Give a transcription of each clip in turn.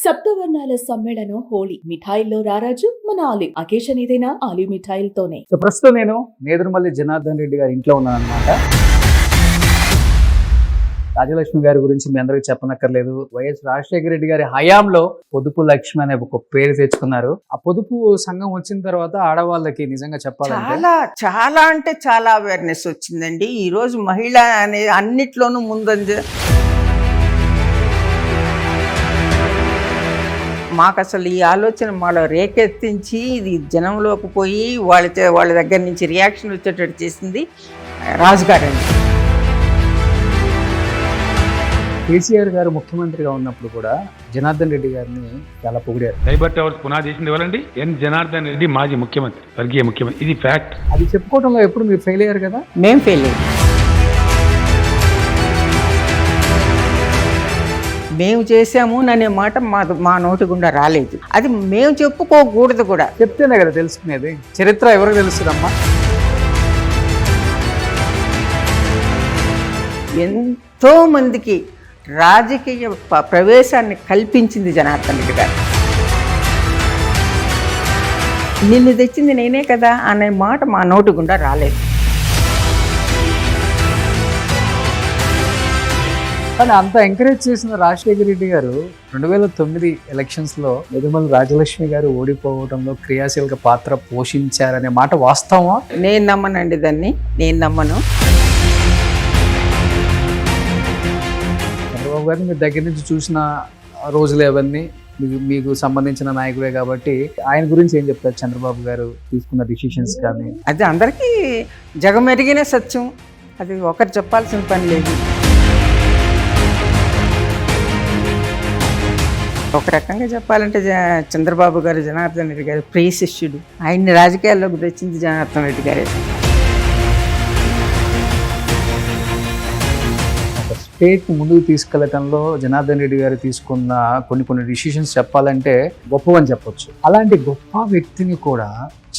సప్తవర్ణాల సమ్మేళనం హోళీ మిఠాయిల్లో రారాజు మన ఆలివ్. అకేషన్ ఏదైనా ఆలివ్ మిఠాయిలతోనే. సో ప్రస్తుతం నేను నేదురుమల్లి జనార్దన్ రెడ్డి గారి ఇంట్లో ఉన్నాను అనమాట. రాజలక్ష్మి గారి గురించి మీ అందరికి చెప్పనక్కర్లేదు. వైఎస్ రాజశేఖర రెడ్డి గారి హయాంలో పొదుపు లక్ష్మి అనే ఒక పేరు తెచ్చుకున్నారు. ఆ పొదుపు సంఘం వచ్చిన తర్వాత ఆడవాళ్ళకి నిజంగా చెప్పాలంటే చాలా అంటే చాలా అవేర్నెస్ వచ్చిందండి. ఈ రోజు మహిళ అనే అన్నిట్లోనూ ముందంజ. మాకు అసలు ఈ ఆలోచన మాలో రేకెత్తించి ఇది జనంలోకి పోయి వాళ్ళ దగ్గర నుంచి రియాక్షన్ వచ్చేటట్టు చేసింది రాజుగారండి. కేసీఆర్ గారు ముఖ్యమంత్రిగా ఉన్నప్పుడు కూడా జనార్దన్ రెడ్డి గారిని చాలా పొగిడారు. సైబర్ టవర్స్ పునాది చేసింది ఎవరండి? ఎన్ జనార్దన్ రెడ్డి, మాజీ ముఖ్యమంత్రి, స్వర్గీయ ముఖ్యమంత్రి. ఇది ఫ్యాక్ట్. అది చెప్పుకోవడంలో ఎప్పుడు మీరు ఫెయిల్ అయ్యారు కదా? మేము ఫెయిల్ అయ్యాం. మేము చేసాము అనే మాట మా నోటి గుండా రాలేదు. అది మేము చెప్పుకోకూడదు కూడా. చెప్తేనే కదా తెలుసుకునేది. చరిత్ర ఎవరికి తెలుస్తుందమ్మా? ఎంతో మందికి రాజకీయ ప్రవేశాన్ని కల్పించింది జనార్దన్ రెడ్డి గారు. నిన్ను తెచ్చింది నేనే కదా అనే మాట మా నోటి గుండా రాలేదు. కానీ అంత ఎంకరేజ్ చేసిన రాజశేఖర రెడ్డి గారు 2009 ఎలక్షన్స్లో నేదురుమల్లి రాజలక్ష్మి గారు ఓడిపోవడంలో క్రియాశీలక పాత్ర పోషించారనే మాట వాస్తవమా? నేను నమ్మనండి దాన్ని. నేను నమ్మను. చంద్రబాబు గారిని మీరు దగ్గర నుంచి చూసిన రోజులు అవన్నీ మీకు సంబంధించిన నాయకుడే కాబట్టి ఆయన గురించి ఏం చెప్తారు? చంద్రబాబు గారు తీసుకున్న డిసిషన్స్ కానీ అది అందరికీ జగమెరిగిన సత్యం. అది ఒకరు చెప్పాల్సిన పని లేదు. ఒక రకంగా చెప్పాలంటే చంద్రబాబు గారు జనార్దన్ రెడ్డి గారు ప్రియ శిష్యుడు. ఆయన్ని రాజకీయాల్లోకి తెచ్చింది జనార్దన్ రెడ్డి గారే. స్టేట్ ముందుకు తీసుకెళ్లటంలో జనార్దన్ రెడ్డి గారు తీసుకున్న కొన్ని డిసిషన్స్ చెప్పాలంటే గొప్పవని చెప్పొచ్చు. అలాంటి గొప్ప వ్యక్తిని కూడా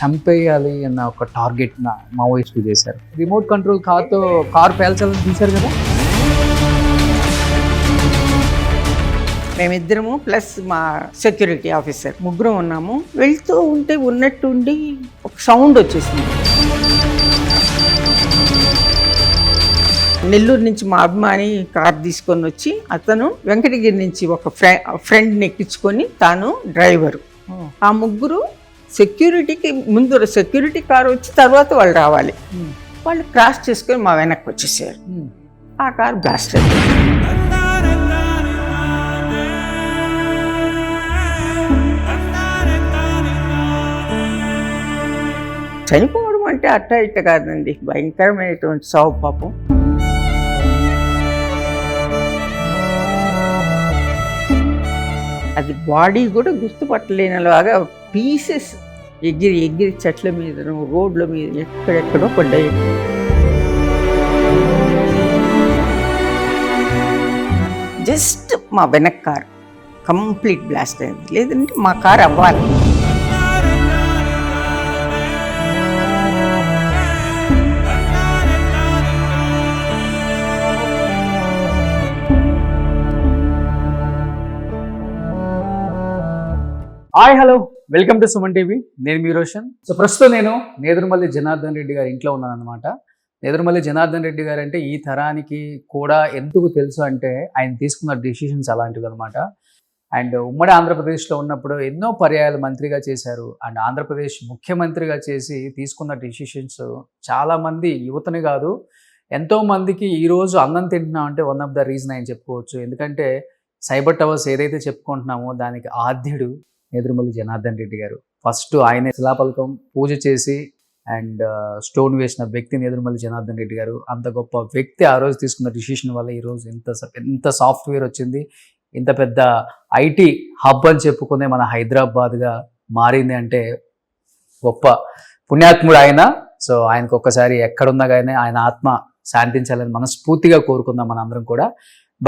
చంపేయాలి అన్న ఒక టార్గెట్ మావోయిస్టులు చేశారు. రిమోట్ కంట్రోల్ కారు పేల్చాలని చూశారు కదా. మేమిద్దరము ప్లస్ మా సెక్యూరిటీ ఆఫీసర్ ముగ్గురం ఉన్నాము. వెళ్తూ ఉంటే ఉన్నట్టుండి ఒక సౌండ్ వచ్చేసింది. నెల్లూరు నుంచి మా అభిమాని కార్ తీసుకొని వచ్చి అతను వెంకటగిరి నుంచి ఒక ఫ్రెండ్ని ఎక్కించుకొని తాను డ్రైవరు. ఆ ముగ్గురు సెక్యూరిటీకి ముందు సెక్యూరిటీ కారు వచ్చి తర్వాత వాళ్ళు రావాలి. వాళ్ళు క్రాస్ చేసుకొని మా వెనక్కి వచ్చేసారు. ఆ కారు బ్లాస్ట్ అయింది. చనిపోవడం అంటే అట్ట ఇట్ట కాదండి, భయంకరమైనటువంటి సావు పాపం. అది బాడీ కూడా గుర్తుపట్టలేనిలాగా పీసెస్ ఎగిరి చెట్ల మీద, రోడ్ల మీద ఎక్కడెక్కడో పడ్డాయి. జస్ట్ మా వెనక్ కార్ కంప్లీట్ బ్లాస్ట్ అయింది. లేదంటే మా కార్ అవ్వాలి. Hi, hello, welcome to Suman TV. నేను మీ రోషన్. సో ప్రస్తుతం నేను నేదురుమల్లి జనార్దన్ రెడ్డి గారి ఇంట్లో ఉన్నాను అనమాట. నేదురుమల్లి జనార్దన్ రెడ్డి గారు అంటే ఈ తరానికి కూడా ఎందుకు తెలుసు అంటే ఆయన తీసుకున్న డెసిషన్స్ అలాంటివి అనమాట. అండ్ ఉమ్మడి ఆంధ్రప్రదేశ్లో ఉన్నప్పుడు ఎన్నో పర్యాయాలు మంత్రిగా చేశారు. అండ్ ఆంధ్రప్రదేశ్ ముఖ్యమంత్రిగా చేసి తీసుకున్న డెసిషన్స్ చాలామంది యువతని కాదు ఎంతోమందికి ఈరోజు అన్నం తింటున్నాం అంటే వన్ ఆఫ్ ద రీజన్ అని చెప్పుకోవచ్చు. ఎందుకంటే సైబర్ టవర్స్ ఏదైతే చెప్పుకుంటున్నామో దానికి ఆద్యుడు నేదురుమల్లి జనార్దన్ రెడ్డి గారు. ఫస్ట్ ఆయన శిలాపలకం పూజ చేసి అండ్ స్టోన్ వేసిన వ్యక్తి నేదురుమల్లి జనార్దన్ రెడ్డి గారు. అంత గొప్ప వ్యక్తి ఆ రోజు తీసుకున్న డిసిషన్ వల్ల ఈరోజు ఎంత సాఫ్ట్వేర్ వచ్చింది, ఇంత పెద్ద ఐటీ హబ్ అని చెప్పుకునే మన హైదరాబాద్గా మారింది అంటే గొప్ప పుణ్యాత్ముడు ఆయన. సో ఆయనకు ఒక్కసారి ఎక్కడున్నా కానీ ఆయన ఆత్మ శాంతించాలని మనస్ఫూర్తిగా కోరుకుందాం మనందరం కూడా.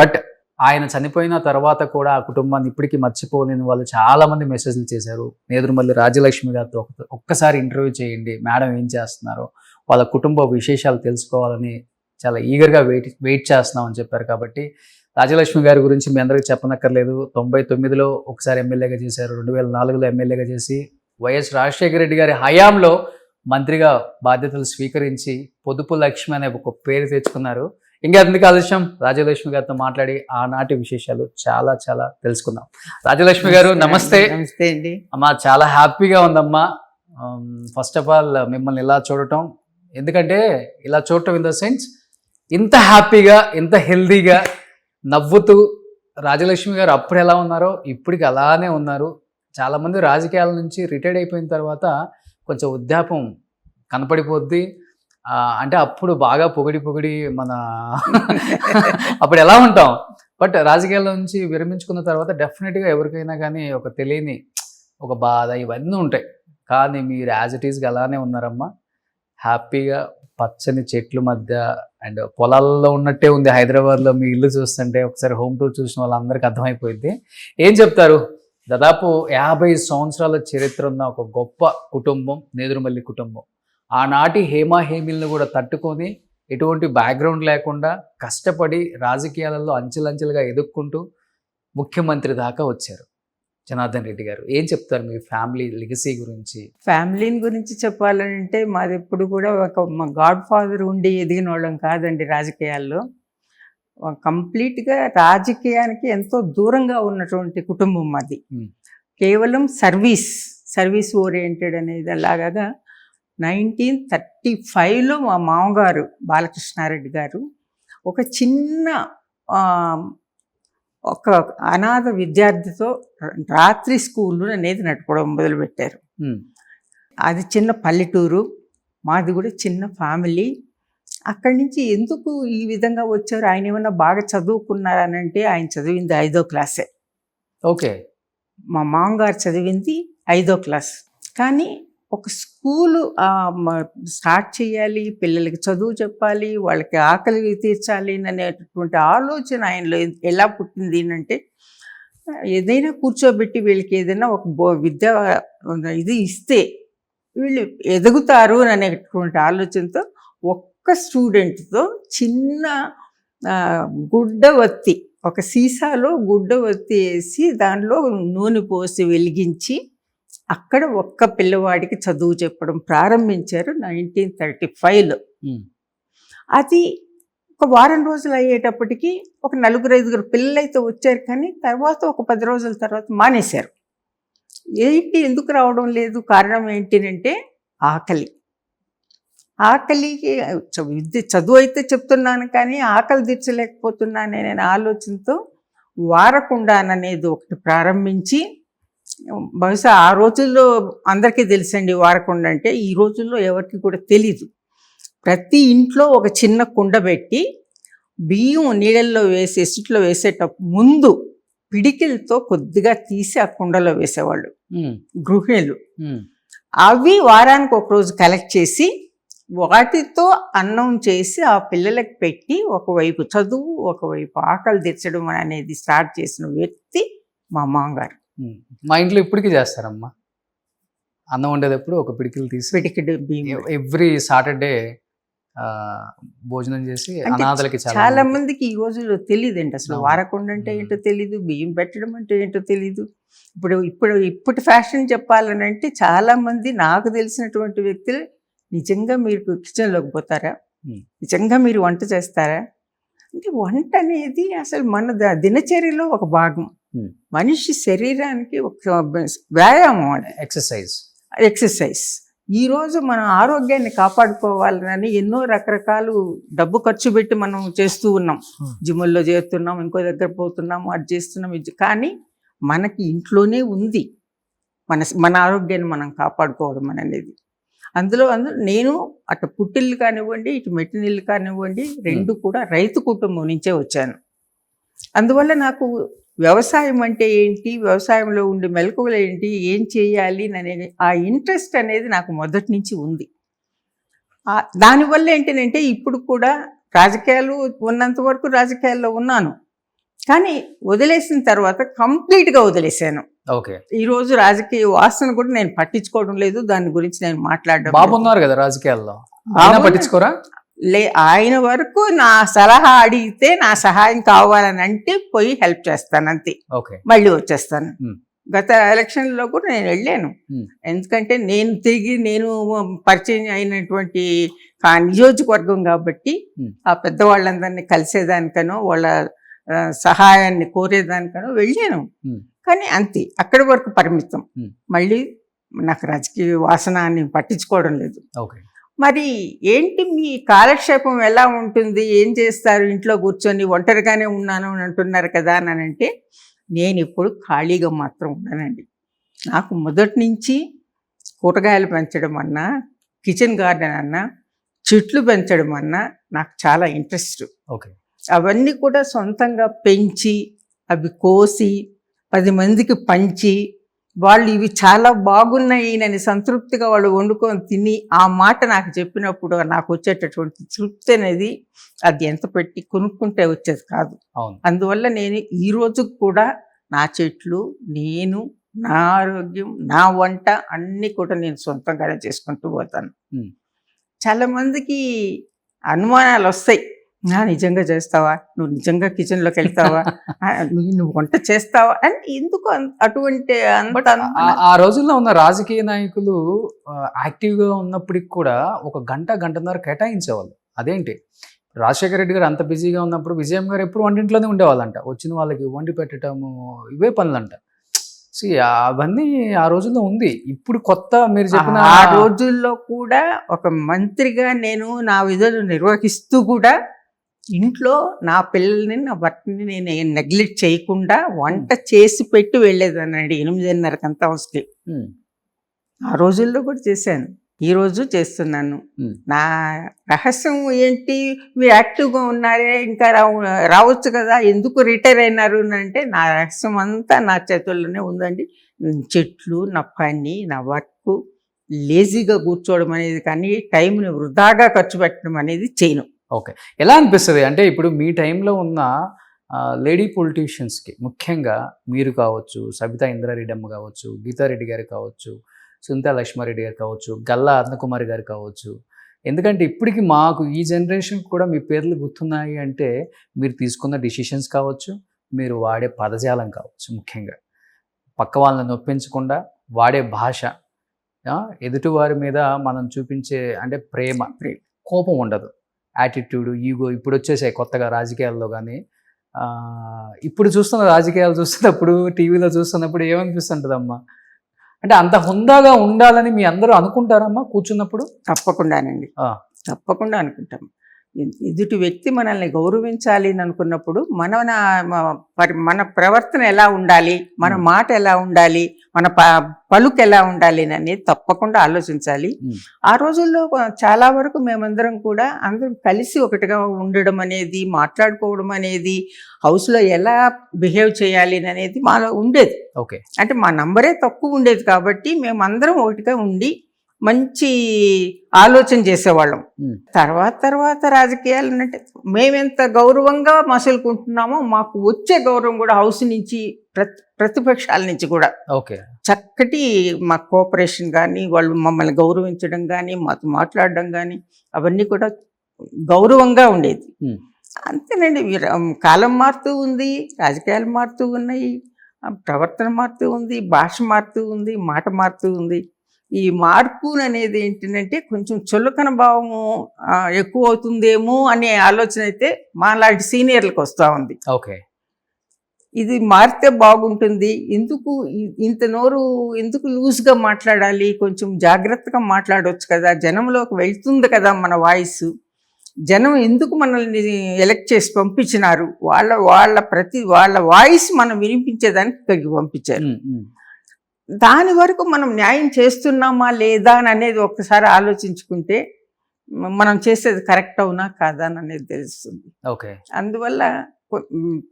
బట్ ఆయన చనిపోయిన తర్వాత కూడా ఆ కుటుంబాన్ని ఇప్పటికీ మర్చిపోలేని వాళ్ళు చాలామంది మెసేజ్లు చేశారు. నేదురుమల్లి రాజలక్ష్మి గారితో ఒక్కసారి ఇంటర్వ్యూ చేయండి, మేడం ఏం చేస్తున్నారో, వాళ్ళ కుటుంబ విశేషాలు తెలుసుకోవాలని చాలా ఈగర్గా వెయిట్ చేస్తున్నామని చెప్పారు. కాబట్టి రాజలక్ష్మి గారి గురించి మీ అందరికీ చెప్పనక్కర్లేదు. 99లో ఒకసారి ఎమ్మెల్యేగా చేశారు, 2004లో ఎమ్మెల్యేగా చేసి వైఎస్ రాజశేఖర రెడ్డి గారి హయాంలో మంత్రిగా బాధ్యతలు స్వీకరించి పొదుపు లక్ష్మి అనే ఒక పేరు తెచ్చుకున్నారు. ఇంకా ఎందుకు ఆలస్యం, రాజలక్ష్మి గారితో మాట్లాడి ఆనాటి విశేషాలు చాలా చాలా తెలుసుకుందాం. రాజలక్ష్మి గారు నమస్తే. నమస్తే అండి. అమ్మా చాలా హ్యాపీగా ఉందమ్మా. ఫస్ట్ ఆఫ్ ఆల్ మిమ్మల్ని ఇలా చూడటం, ఎందుకంటే ఇలా చూడటం ఇన్ ద సెన్స్ ఇంత హ్యాపీగా, ఇంత హెల్దీగా నవ్వుతూ రాజలక్ష్మి గారు అప్పుడు ఎలా ఉన్నారో ఇప్పటికి అలానే ఉన్నారు. చాలామంది రాజకీయాల నుంచి రిటైర్డ్ అయిపోయిన తర్వాత కొంచెం వృద్ధాపం కనపడిపోద్ది. అంటే అప్పుడు బాగా పొగిడి మన అప్పుడు ఎలా ఉంటాం, బట్ రాజకీయాల నుంచి విరమించుకున్న తర్వాత డెఫినెట్గా ఎవరికైనా కానీ ఒక తెలియని ఒక బాధ ఇవన్నీ ఉంటాయి. కానీ మీరు యాజ్ ఇట్ ఈస్గా అలానే ఉన్నారమ్మా. హ్యాపీగా పచ్చని చెట్ల మధ్య అండ్ పొలాల్లో ఉన్నట్టే ఉంది హైదరాబాద్లో మీ ఇల్లు చూస్తుంటే. ఒకసారి హోమ్ టూర్ చూసిన వాళ్ళందరికీ అర్థమైపోయింది. ఏం చెప్తారు? దాదాపు 50 సంవత్సరాల చరిత్ర ఉన్న ఒక గొప్ప కుటుంబం నేదురుమల్లి కుటుంబం. ఆనాటి హేమీలను కూడా తట్టుకొని ఎటువంటి బ్యాక్గ్రౌండ్ లేకుండా కష్టపడి రాజకీయాలలో అంచెలంచెలుగా ఎదుక్కుంటూ ముఖ్యమంత్రి దాకా వచ్చారు జనార్దన్ రెడ్డి గారు. ఏం చెప్తారు మీ ఫ్యామిలీ లెగసీ గురించి? ఫ్యామిలీని గురించి చెప్పాలంటే మాది ఎప్పుడు కూడా మా గాడ్ ఫాదర్ ఉండి ఎదిగిన వాళ్ళం కాదండి రాజకీయాల్లో. కంప్లీట్గా రాజకీయానికి ఎంతో దూరంగా ఉన్నటువంటి కుటుంబం మాది. కేవలం సర్వీస్ ఓరియంటెడ్ అనేది. అలాగా 1935లో మా మామగారు బాలకృష్ణారెడ్డి గారు ఒక చిన్న ఒక అనాథ విద్యార్థితో రాత్రి స్కూళ్ళు అనేది నడుపుకోవడం మొదలుపెట్టారు. అది చిన్న పల్లెటూరు, మాది కూడా చిన్న ఫ్యామిలీ. అక్కడి నుంచి ఎందుకు ఈ విధంగా వచ్చారు? ఆయన ఏమన్నా బాగా చదువుకున్నారనంటే ఆయన చదివింది 5వ క్లాసే. ఓకే. మా మామగారు చదివింది 5వ క్లాస్. కానీ ఒక స్కూలు స్టార్ట్ చేయాలి, పిల్లలకి చదువు చెప్పాలి, వాళ్ళకి ఆకలి తీర్చాలి అనేటటువంటి ఆలోచన ఆయనలో ఎలా పుట్టింది అంటే, ఏదైనా కూర్చోబెట్టి వీళ్ళకి ఏదైనా ఒక విద్య ఇది ఇస్తే వీళ్ళు ఎదుగుతారు అనేటువంటి ఆలోచనతో ఒక్క స్టూడెంట్తో చిన్న గుడ్డవత్తి, ఒక సీసాలో గుడ్డవత్తి వేసి దానిలో నూనె పోసి వెలిగించి అక్కడ ఒక్క పిల్లవాడికి చదువు చెప్పడం ప్రారంభించారు 1935లో. అది ఒక వారం రోజులు అయ్యేటప్పటికి ఒక 4-5 పిల్లలైతే వచ్చారు. కానీ తర్వాత ఒక 10 రోజుల తర్వాత మానేశారు. ఎందుకు రావడం లేదు? కారణం ఏంటంటే ఆకలికి చదువు అయితే చెప్తున్నాను కానీ ఆకలి తీర్చలేకపోతున్నాను అనే ఆలోచనతో వారకుండాననేది ఒకటి ప్రారంభించి, బహుశా ఆ రోజుల్లో అందరికీ తెలుసండి వారకుండ అంటే. ఈ రోజుల్లో ఎవరికి కూడా తెలీదు. ప్రతి ఇంట్లో ఒక చిన్న కుండ పెట్టి బియ్యం నీళ్ళల్లో వేసి ఎసుట్లో వేసేటప్పుడు ముందు పిడికిలతో కొద్దిగా తీసి ఆ కుండలో వేసేవాళ్ళు గృహిణులు. అవి వారానికి ఒక రోజు కలెక్ట్ చేసి వాటితో అన్నం చేసి ఆ పిల్లలకు పెట్టి ఒకవైపు చదువు ఒకవైపు ఆకలి తీర్చడం అనేది స్టార్ట్ చేసిన వ్యక్తి మా మామగారు. మా ఇంట్లో ఇప్పటికీ చేస్తారమ్మా. అన్నం వండేటప్పుడు ఒక పిడికిలు తీసి పిడికిడు బియ్యం ఎవ్రీ సాటర్డే భోజనం చేసి అనాథలకి. చాలా మందికి ఈ రోజుల్లో తెలియదండి అసలు వారకుండ అంటే ఏంటో తెలీదు, బియ్యం పెట్టడం అంటే ఏంటో తెలీదు. ఇప్పటి ఫ్యాషన్ చెప్పాలని అంటే చాలా మంది నాకు తెలిసినటువంటి వ్యక్తులు, నిజంగా మీరు కిచెన్లోకి పోతారా, నిజంగా మీరు వంట చేస్తారా అంటే, వంట అనేది అసలు మన దినచర్యలో ఒక భాగం. మనిషి శరీరానికి ఒక వ్యాయామం, ఎక్సర్సైజ్. ఈరోజు మన ఆరోగ్యాన్ని కాపాడుకోవాలని ఎన్నో రకరకాలు డబ్బు ఖర్చు పెట్టి మనం చేస్తూ ఉన్నాం. జిమ్ముల్లో చేస్తున్నాం, ఇంకో దగ్గర పోతున్నాము, అది చేస్తున్నాం. కానీ మనకి ఇంట్లోనే ఉంది మన ఆరోగ్యాన్ని మనం కాపాడుకోవడం అనేది. అందులో నేను అటు పుట్టిల్లు కానివ్వండి, ఇటు మెట్టినిల్లు కానివ్వండి, రెండు కూడా రైతు కుటుంబం నుంచే వచ్చాను. అందువల్ల నాకు వ్యవసాయం అంటే ఏంటి, వ్యవసాయంలో ఉండే మెలకువలు ఏంటి, ఏం చేయాలి అనేది ఆ ఇంట్రెస్ట్ అనేది నాకు మొదటి నుంచి ఉంది. దానివల్ల ఏంటంటే ఇప్పుడు కూడా రాజకీయాలు ఉన్నంత వరకు రాజకీయాల్లో ఉన్నాను, కానీ వదిలేసిన తర్వాత కంప్లీట్గా వదిలేశాను. ఓకే. ఈ రోజు రాజకీయ వాసన కూడా నేను పట్టించుకోవడం లేదు, దాని గురించి నేను మాట్లాడడం. బాగున్నారు కదా రాజకీయాల్లో, పట్టించుకోరా? ఆయన వరకు నా సలహా అడిగితే నా సహాయం కావాలని అంటే పోయి హెల్ప్ చేస్తాను అంతే, ఓకే. మళ్ళీ వచ్చేస్తాను. Hmm. గత ఎలక్షన్లో కూడా నేను వెళ్ళాను. Hmm. ఎందుకంటే నేను పరిచయం అయినటువంటి ఆ నియోజకవర్గం కాబట్టి Hmm. ఆ పెద్దవాళ్ళందరినీ కలిసేదానికనో వాళ్ళ సహాయాన్ని కోరేదానికనో వెళ్ళాను. Hmm. కానీ అంతే, అక్కడి వరకు పరిమితం. Hmm. మళ్ళీ నాకు రాజకీయ వాసన అని పట్టించుకోవడం లేదు. ఓకే. మరి ఏంటి మీ కాలక్షేపం ఎలా ఉంటుంది, ఏం చేస్తారు, ఇంట్లో కూర్చొని ఒంటరిగానే ఉన్నాను అని అంటున్నారు కదా అని అంటే, నేను ఇప్పుడు ఖాళీగా మాత్రం ఉన్నానండి. నాకు మొదటి నుంచి కూరగాయలు పెంచడం అన్నా, కిచెన్ గార్డెన్ అన్నా, చెట్లు పెంచడం అన్నా నాకు చాలా ఇంట్రెస్ట్. ఓకే. అవన్నీ కూడా సొంతంగా పెంచి అవి కోసి 10 మందికి పంచి వాళ్ళు ఇవి చాలా బాగున్నాయి అని సంతృప్తిగా వాళ్ళు వండుకొని తిని ఆ మాట నాకు చెప్పినప్పుడు నాకు వచ్చేటటువంటి తృప్తి అనేది అది ఎంత పెట్టి కొనుక్కుంటే వచ్చేది కాదు. అవును. అందువల్ల నేను ఈ రోజు కూడా నా చెట్లు, నేను, నా ఆరోగ్యం, నా వంట అన్నీ కూడా నేను సొంతంగానే చేసుకుంటూ పోతాను. Hmm. చాలా మందికి అనుమానాలు వస్తాయి. నిజంగా చేస్తావా, నువ్వు నిజంగా కిచెన్లోకి వెళ్తావా, నువ్వు వంట చేస్తావా అని. ఎందుకు అటువంటి బట్ ఆ రోజుల్లో ఉన్న రాజకీయ నాయకులు యాక్టివ్గా ఉన్నప్పటికి కూడా ఒక గంటన్నర కేటాయించేవాళ్ళు. అదేంటి, రాజశేఖర రెడ్డి గారు అంత బిజీగా ఉన్నప్పుడు విజయం గారు ఎప్పుడు వంటింట్లోనే ఉండేవాళ్ళంట. వచ్చిన వాళ్ళకి వండి పెట్టడము ఇవే పనులంట. అవన్నీ ఆ రోజుల్లో ఉంది. ఇప్పుడు కొత్త మీరు చెప్పిన ఆ రోజుల్లో కూడా ఒక మంత్రిగా నేను నా విధులు నిర్వహిస్తూ కూడా ఇంట్లో నా పిల్లల్ని, నా భర్తని నేను నెగ్లెక్ట్ చేయకుండా వంట చేసి పెట్టి వెళ్ళేదానండి 8:30 వస్తే. ఆ రోజుల్లో కూడా చేశాను, ఈరోజు చేస్తున్నాను. నా రహస్యం ఏంటి, మీరు యాక్టివ్గా ఉన్నారే, ఇంకా రావచ్చు కదా, ఎందుకు రిటైర్ అయినారు అంటే నా రహస్యం అంతా నా చేతుల్లోనే ఉందండి. చెట్లు, నా పని, నా వర్క్, లేజీగా కూర్చోవడం అనేది కానీ టైంని వృధాగా ఖర్చు పెట్టడం అనేది చేయను. ఓకే. ఎలా అనిపిస్తుంది అంటే ఇప్పుడు మీ టైంలో ఉన్న లేడీ పొలిటీషియన్స్కి, ముఖ్యంగా మీరు కావచ్చు, సబితా ఇంద్రారెడ్డి అమ్మ కావచ్చు, గీతారెడ్డి గారు కావచ్చు, సునీతా లక్ష్మారెడ్డి గారు కావచ్చు, గల్లా అరుణకుమారి గారు కావచ్చు, ఎందుకంటే ఇప్పటికి మాకు ఈ జనరేషన్ కూడా మీ పేర్లు గుర్తున్నాయి అంటే మీరు తీసుకున్న డిసిషన్స్ కావచ్చు, మీరు వాడే పదజాలం కావచ్చు, ముఖ్యంగా పక్క వాళ్ళని నొప్పించకుండా వాడే భాష, ఎదుటివారి మీద మనం చూపించే అంటే ప్రేమ, కోపం ఉండదు, యాటిట్యూడ్, ఈగో ఇప్పుడు వచ్చేసాయి కొత్తగా రాజకీయాల్లో. కానీ ఇప్పుడు చూస్తున్న రాజకీయాలు చూస్తున్నప్పుడు, టీవీలో చూస్తున్నప్పుడు ఏమనిపిస్తుంటుందమ్మా అంటే అంత హుందాగా ఉండాలని మీ అందరూ అనుకుంటారమ్మా కూర్చున్నప్పుడు? తప్పకుండానండి, తప్పకుండా అనుకుంటాం. ఎదుటి వ్యక్తి మనల్ని గౌరవించాలి అని అనుకున్నప్పుడు మన ప్రవర్తన ఎలా ఉండాలి, మన మాట ఎలా ఉండాలి, మన పలుకు ఎలా ఉండాలి అనేది తప్పకుండా ఆలోచించాలి. ఆ రోజుల్లో చాలా వరకు మేమందరం కూడా అందరం కలిసి ఒకటిగా ఉండడం అనేది, మాట్లాడుకోవడం అనేది, హౌస్లో ఎలా బిహేవ్ చేయాలి అనేది మాలో ఉండేది. ఓకే. అంటే మా నంబరే తక్కువ ఉండేది కాబట్టి మేమందరం ఒకటిగా ఉండి మంచి ఆలోచన చేసేవాళ్ళం. తర్వాత రాజకీయాలు అంటే మేమెంత గౌరవంగా మసులుకుంటున్నామో మాకు వచ్చే గౌరవం కూడా హౌస్ నుంచి, ప్రతిపక్షాల నుంచి కూడా ఓకే చక్కటి మా కోఆపరేషన్ కానీ, వాళ్ళు మమ్మల్ని గౌరవించడం కానీ, మాతో మాట్లాడడం కానీ అవన్నీ కూడా గౌరవంగా ఉండేది. అంతేనండి. కాలం మారుతూ ఉంది, రాజకీయాలు మారుతూ ఉన్నాయి, ప్రవర్తన మారుతూ ఉంది, భాష మారుతూ ఉంది, మాట మారుతూ ఉంది. ఈ మార్పు అనేది ఏంటంటే కొంచెం చులకన భావము ఎక్కువ అవుతుందేమో అనే ఆలోచన అయితే మాలాంటి సీనియర్లకు వస్తూ ఉంది. ఓకే. ఇది మారితే బాగుంటుంది, ఎందుకు ఇంత నోరు ఎందుకు లూజ్గా మాట్లాడాలి, కొంచెం జాగ్రత్తగా మాట్లాడవచ్చు కదా, జనంలోకి వెళ్తుంది కదా మన వాయిస్, జనం ఎందుకు మనల్ని ఎలక్ట్ చేసి పంపించినారు, వాళ్ళ వాయిస్ మనం వినిపించేదానికి ఇక్కడికి పంపించారు. దాని వరకు మనం న్యాయం చేస్తున్నామా లేదా అనేది ఒక్కసారి ఆలోచించుకుంటే మనం చేసేది కరెక్ట్ అవునా కాదా అనేది తెలుస్తుంది. ఓకే. అందువల్ల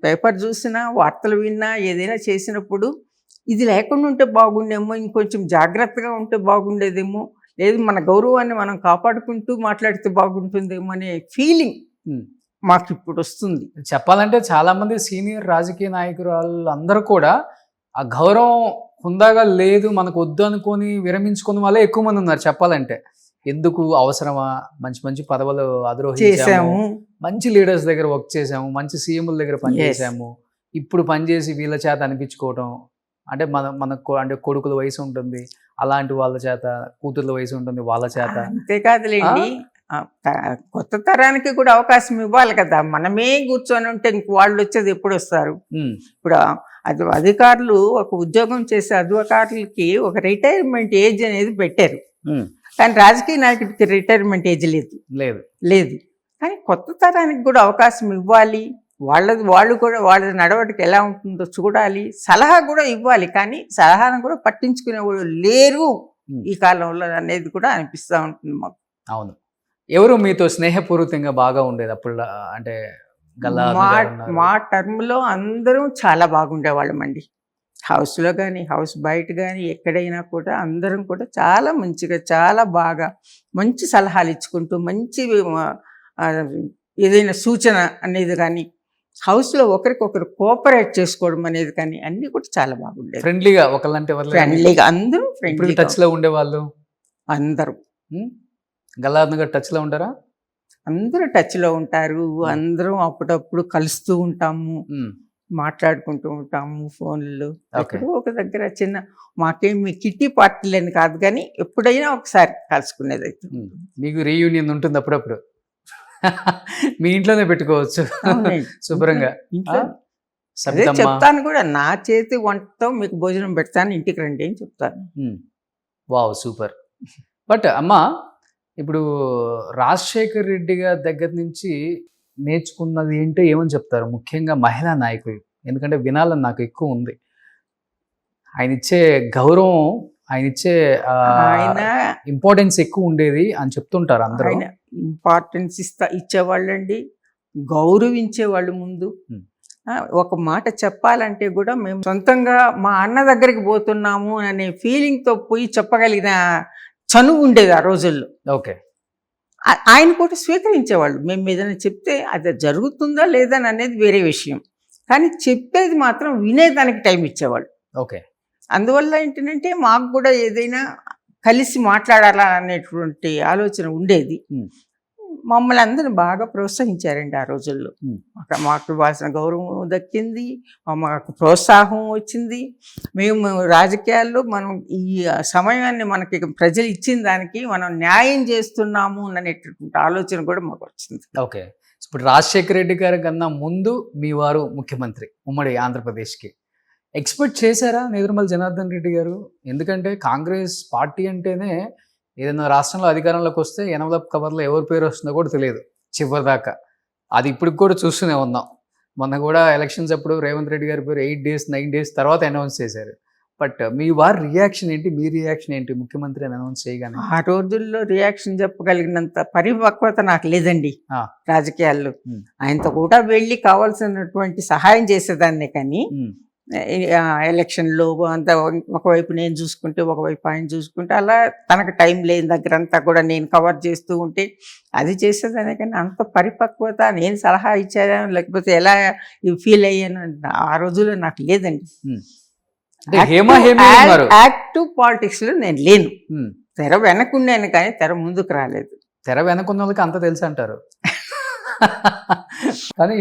పేపర్ చూసినా, వార్తలు విన్నా, ఏదైనా చేసినప్పుడు ఇది లేకుండా ఉంటే బాగుండేమో, ఇంకొంచెం జాగ్రత్తగా ఉంటే బాగుండేదేమో, లేదు మన గౌరవాన్ని మనం కాపాడుకుంటూ మాట్లాడితే బాగుంటుందేమో అనే ఫీలింగ్ మాకు ఇప్పుడు వస్తుంది. చెప్పాలంటే చాలామంది సీనియర్ రాజకీయ నాయకురాలు అందరూ కూడా ఆ గౌరవం హుందాగా లేదు, మనకు వద్దు అనుకొని విరమించుకున్న వాళ్ళే ఎక్కువ మంది ఉన్నారు చెప్పాలంటే. ఎందుకు అవసరమా, మంచి మంచి పదవులు అధిరోహించాము, చేసాము. మంచి లీడర్స్ దగ్గర వర్క్ చేసాము, మంచి సీఎంల దగ్గర పనిచేసాము, ఇప్పుడు పనిచేసి వీళ్ళ చేత అనిపించుకోవటం, అంటే అంటే కొడుకుల వయసు ఉంటుంది అలాంటి వాళ్ళ చేత, కూతుర్ల వయసు ఉంటుంది వాళ్ళ చేత. అంతేకాదులేండి, కొత్త తరానికి కూడా అవకాశం ఇవ్వాలి కదా. మనమే కూర్చొని ఉంటే ఇంక వాళ్ళు వచ్చేది ఎప్పుడు వస్తారు? ఇప్పుడు అధికారులు ఒక ఉద్యోగం చేసే అధికారులకి ఒక రిటైర్మెంట్ ఏజ్ అనేది పెట్టారు, కానీ రాజకీయ నాయకుడికి రిటైర్మెంట్ ఏజ్ లేదు లేదు. కానీ కొత్త తరానికి కూడా అవకాశం ఇవ్వాలి, వాళ్ళు కూడా వాళ్ళ నడవడికి ఎలా ఉంటుందో చూడాలి, సలహా కూడా ఇవ్వాలి. కానీ సలహాను కూడా పట్టించుకునే వాళ్ళు లేరు ఈ కాలంలో అనేది కూడా అనిపిస్తూ ఉంటుంది మాకు. అవును. ఎవరు మీతో స్నేహపూర్వకంగా బాగా ఉండేది అప్పుడు? అంటే మా టర్మ్లో అందరం చాలా బాగుండేవాళ్ళం అండి. హౌస్లో కానీ హౌస్ బయట కానీ ఎక్కడైనా కూడా అందరం కూడా చాలా మంచిగా, చాలా బాగా మంచి సలహాలు ఇచ్చుకుంటూ, మంచి ఏదైనా సూచన అనేది కానీ, హౌస్లో ఒకరికొకరు కోఆపరేట్ చేసుకోవడం అనేది కానీ అన్నీ కూడా చాలా బాగుండేది. ఫ్రెండ్లీగా ఒకళ్ళంటే ఫ్రెండ్లీగా అందరూ ఫ్రెండ్లీ టచ్ లో ఉండేవాళ్ళు అందరూ. గల్లాద్ గారు టచ్ లో ఉంటారా? అందరూ టచ్ లో ఉంటారు. అందరం అప్పుడప్పుడు కలుస్తూ ఉంటాము, మాట్లాడుకుంటూ ఉంటాము ఫోన్లు. ఎప్పుడో ఒక దగ్గర చిన్న, మాకేమి కిట్టి పార్టీలని కాదు కానీ ఎప్పుడైనా ఒకసారి కలుసుకునేది అయితే. మీకు రీయూనియన్ ఉంటుంది అప్పుడప్పుడు? మీ ఇంట్లోనే పెట్టుకోవచ్చు శుభ్రంగా. అదే చెప్తాను కూడా, నా చేతి వంటతో మీకు భోజనం పెడతాను, ఇంటికి రండి అని చెప్తాను. Wow, super. బట్ అమ్మ, ఇప్పుడు రాజశేఖర్ రెడ్డి గారి దగ్గర నుంచి నేర్చుకున్నది ఏంటో ఏమని చెప్తారు, ముఖ్యంగా మహిళా నాయకులు? ఎందుకంటే వినాలని నాకు ఎక్కువ ఉంది. ఆయన ఇచ్చే గౌరవం, ఆయన ఇచ్చే ఇంపార్టెన్స్ ఎక్కువ ఉండేది అని చెప్తుంటారు అందరూ. ఇంపార్టెన్స్ ఇచ్చేవాళ్ళండి, గౌరవించేవాళ్ళు. ముందు ఒక మాట చెప్పాలంటే కూడా మేము సొంతంగా మా అన్న దగ్గరికి పోతున్నాము అనే ఫీలింగ్తో పోయి చెప్పగలిగిన చనువు ఉండేది ఆ రోజుల్లో. ఓకే. ఆయన కూడా స్వీకరించేవాళ్ళు. మేము ఏదైనా చెప్తే అది జరుగుతుందా లేదా అనేది వేరే విషయం, కానీ చెప్పేది మాత్రం వినేదానికి టైం ఇచ్చేవాళ్ళు. ఓకే. అందువల్ల ఏంటంటే మాకు కూడా ఏదైనా కలిసి మాట్లాడాలా అనేటువంటి ఆలోచన ఉండేది. మమ్మల్ని అందరూ బాగా ప్రోత్సహించారండి ఆ రోజుల్లో. మాకు ఇవ్వాల్సిన గౌరవం దక్కింది, మాకు ప్రోత్సాహం వచ్చింది. మేము రాజకీయాల్లో మనం ఈ సమయాన్ని మనకి ప్రజలు ఇచ్చిన దానికి మనం న్యాయం చేస్తున్నాము అనేటటువంటి ఆలోచన కూడా మాకు వచ్చింది. ఓకే. ఇప్పుడు రాజశేఖర రెడ్డి గారి కన్నా ముందు మీ వారు ముఖ్యమంత్రి ఉమ్మడి ఆంధ్రప్రదేశ్కి. ఎక్స్పెక్ట్ చేశారా నేదురుమల్లి జనార్దన్ రెడ్డి గారు? ఎందుకంటే కాంగ్రెస్ పార్టీ అంటేనే ఏదైనా రాష్ట్రంలో అధికారంలోకి వస్తే ఎనవలప్ కవర్లో ఎవరి పేరు వస్తుందో కూడా తెలియదు చివరిదాకా. అది ఇప్పటికి కూడా చూస్తూనే ఉన్నాం. మొన్న కూడా ఎలక్షన్స్ అప్పుడు రేవంత్ రెడ్డి గారి పేరు 8 days 9 days తర్వాత అనౌన్స్ చేశారు. బట్ మీ వారి రియాక్షన్ ఏంటి, మీ రియాక్షన్ ఏంటి ముఖ్యమంత్రి అని అనౌన్స్ చేయగానే? ఆ రోజుల్లో రియాక్షన్ చెప్పగలిగినంత పరిపక్వత నాకు లేదండి రాజకీయాల్లో. ఆయనతో కూడా వెళ్ళి కావాల్సినటువంటి సహాయం చేసేదాన్నే, కానీ ఎలక్షన్లో అంతా ఒకవైపు నేను చూసుకుంటే ఒకవైపు ఆయన చూసుకుంటే అలా తనకు టైం లేని దగ్గర అంతా కూడా నేను కవర్ చేస్తూ ఉంటే అది చేసేదానే, కానీ అంత పరిపక్వత నేను సలహా ఇచ్చాను లేకపోతే ఎలా ఫీల్ అయ్యాను ఆ రోజుల్లో నాకు లేదండి. యాక్టివ్ పాలిటిక్స్ లో నేను లేను. తెర వెనకున్నాను కానీ తెర ముందుకు రాలేదు. తెర వెనకున్న వాళ్ళకి అంత తెలుసు అంటారు. కానీ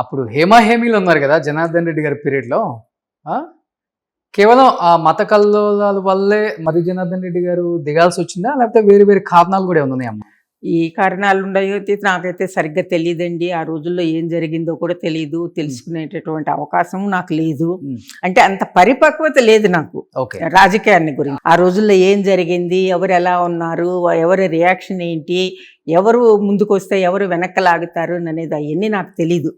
అప్పుడు హేమీలు ఉన్నారు కదా జనార్దన్ రెడ్డి గారి పీరియడ్లో. కేవలం ఆ మత కల్లోలాల వల్లే మరి జనార్దన్ రెడ్డి గారు దిగాల్సి వచ్చిందా, లేకపోతే వేరే వేరే కారణాలు కూడా ఉన్నాయి అమ్మ? ఈ కారణాలు ఉన్నాయో నాకైతే సరిగ్గా తెలియదండి. ఆ రోజుల్లో ఏం జరిగిందో కూడా తెలియదు, తెలుసుకునేటటువంటి అవకాశం నాకు లేదు. అంటే అంత పరిపక్వత లేదు నాకు రాజకీయాన్ని గురించి. ఆ రోజుల్లో ఏం జరిగింది, ఎవరు ఎలా ఉన్నారు, ఎవరి రియాక్షన్ ఏంటి, ఎవరు ముందుకు వస్తే ఎవరు వెనక్కి లాగుతారు అనేది అవన్నీ నాకు తెలీదు.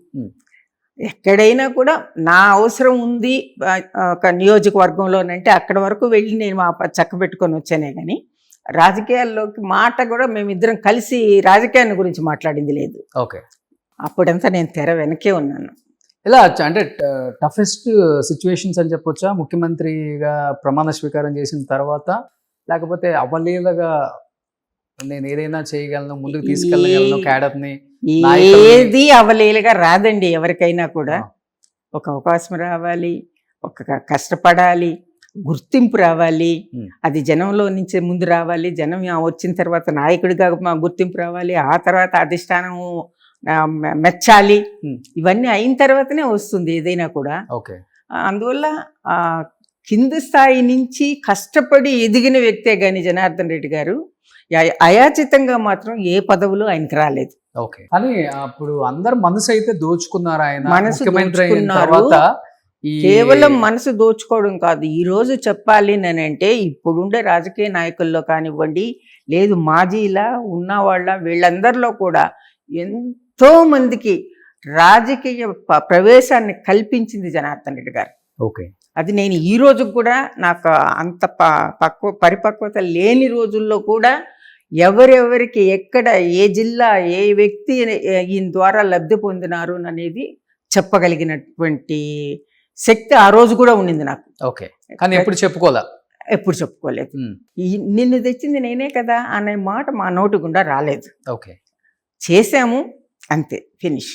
ఎక్కడైనా కూడా నా అవసరం ఉంది ఒక నియోజకవర్గంలోనంటే అక్కడ వరకు వెళ్ళి నేను మా చక్క పెట్టుకొని వచ్చానే, కానీ రాజకీయాల్లోకి మాట కూడా మేమిద్దరం కలిసి రాజకీయాన్ని గురించి మాట్లాడింది లేదు. ఓకే. అప్పుడంతా నేను తెర వెనకే ఉన్నాను. ఇలా అంటే టఫెస్ట్ సిచ్యువేషన్స్ అని చెప్పొచ్చా ముఖ్యమంత్రిగా ప్రమాణ స్వీకారం చేసిన తర్వాత? లేకపోతే అవలీలగా నేను ఏదైనా చేయగలను, ముందుకు తీసుకెళ్ళగలను క్యాడర్ని? ఏది అవలీలగా రాదండి ఎవరికైనా కూడా. ఒక అవకాశం రావాలి, ఒక కష్టపడాలి, గుర్తింపు రావాలి, Hmm. అది జనంలో నుంచి ముందు రావాలి, జనం వచ్చిన తర్వాత నాయకుడిగా గుర్తింపు రావాలి, ఆ తర్వాత అధిష్టానం మెచ్చాలి. Hmm. ఇవన్నీ అయిన తర్వాతనే వస్తుంది ఏదైనా కూడా. ఓకే. అందువల్ల కింది స్థాయి నుంచి కష్టపడి ఎదిగిన వ్యక్తే కానీ జనార్దన్ రెడ్డి గారు అయాచితంగా మాత్రం ఏ పదవులు ఆయనకి రాలేదు. ఓకే. కానీ అప్పుడు అందరు మనసు అయితే దోచుకున్నారు. ఆయన మనసు ముఖ్యమంత్రి అయిన దోచుకున్నారు. తర్వాత కేవలం మనసు దోచుకోవడం కాదు, ఈ రోజు చెప్పాలి అంటే ఇప్పుడుండే రాజకీయ నాయకుల్లో కానివ్వండి, లేదు మాజీలా ఉన్నవాళ్ళ వీళ్ళందరిలో కూడా ఎంతో మందికి రాజకీయ ప్రవేశాన్ని కల్పించింది జనార్దన్ రెడ్డి గారు. ఓకే. అది నేను ఈ రోజు కూడా నాకు అంత పరిపక్వత లేని రోజుల్లో కూడా ఎవరెవరికి ఎక్కడ ఏ జిల్లా ఏ వ్యక్తి ఈయన ద్వారా లబ్ధి పొందినారు అనేది చెప్పగలిగినటువంటి శక్తి ఆ రోజు కూడా ఉండింది నాకు. ఓకే. కానీ ఎప్పుడు చెప్పుకోలే. ఎప్పుడు చెప్పుకోలేదు. నిన్ను తెచ్చింది నేనే కదా అనే మాట మా నోటి గుండా రాలేదు. ఓకే. చేశాము అంతే, ఫినిష్.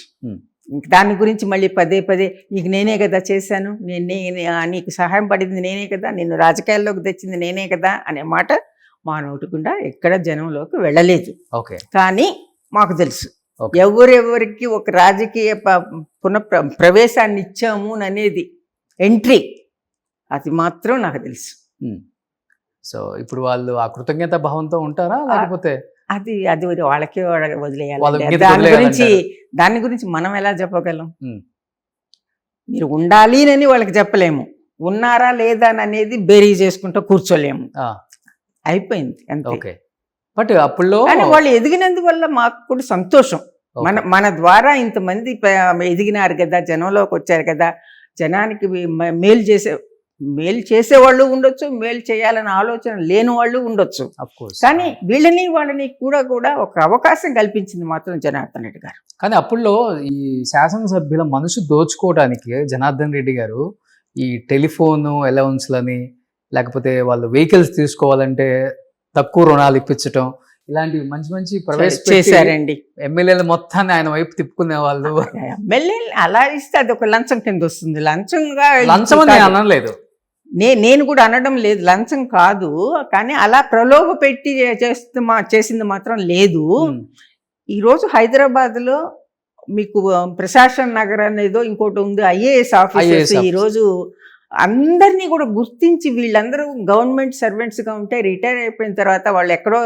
ఇంక దాని గురించి మళ్ళీ పదే పదే నీకు నేనే కదా చేశాను, నీకు సహాయం పడింది నేనే కదా, నిన్ను రాజకీయాల్లోకి తెచ్చింది నేనే కదా అనే మాట మా నోటి గుండా ఎక్కడ జనంలోకి వెళ్ళలేదు. ఓకే. కానీ మాకు తెలుసు Okay. ఎవరెవరికి ఒక రాజకీయ ప్రవేశాన్ని ఇచ్చాము అనేది ఎంట్రీ, అది మాత్రం నాకు తెలుసు. సో ఇప్పుడు వాళ్ళు ఆ కృతజ్ఞత భావంతో ఉంటారా లేకపోతే అది అది వాళ్ళకే వదిలేయాలి. వాళ్ళకి దాని గురించి మనం ఎలా చెప్పగలం? మీరు ఉండాలి అని వాళ్ళకి చెప్పలేము, ఉన్నారా లేదా అనేది బేరీ చేసుకుంటూ కూర్చోలేము. అయిపోయింది అంతే. ఓకే. బట్ అప్పుడులో వాళ్ళు ఎదిగినందువల్ల మాకు కూడా సంతోషం. మన ద్వారా ఇంతమంది ఎదిగినారు కదా, జనంలోకి వచ్చారు కదా, జనానికి మేలు చేసేవాళ్ళు ఉండొచ్చు, మేలు చేయాలనే ఆలోచన లేని వాళ్ళు ఉండొచ్చు. కానీ వాళ్ళని కూడా ఒక అవకాశం కల్పించింది మాత్రం జనార్దన్ రెడ్డి గారు. కానీ అప్పుడులో ఈ శాసనసభ్యుల మనసు దోచుకోవడానికి జనార్దన్ రెడ్డి గారు ఈ టెలిఫోను అలౌన్స్లని, లేకపోతే వాళ్ళు వెహికల్స్ తీసుకోవాలంటే తక్కువ రుణాలు ఇప్పించటం, ఇలాంటివి మంచి మంచి చేశారండి. ఎమ్మెల్యేలు మొత్తాన్ని ఆయన వైపు తిప్పుకునే వాళ్ళు. ఎమ్మెల్యేలు అలా ఇస్తే అది ఒక లంచం కింద వస్తుంది. లంచం అని అనలేదు, నేను కూడా అనడం లేదు, లంచం కాదు. కానీ అలా ప్రలోభ పెట్టి చేసింది మాత్రం లేదు. ఈరోజు హైదరాబాద్లో మీకు ప్రశాసన్ నగర్ అనేదో ఇంకోటి ఉంది, ఐఏఎస్ ఆఫీసర్స్ ఈరోజు అందరినీ కూడా గుర్తించి వీళ్ళందరూ గవర్నమెంట్ సర్వెంట్స్గా ఉంటే రిటైర్ అయిపోయిన తర్వాత వాళ్ళు ఎక్కడో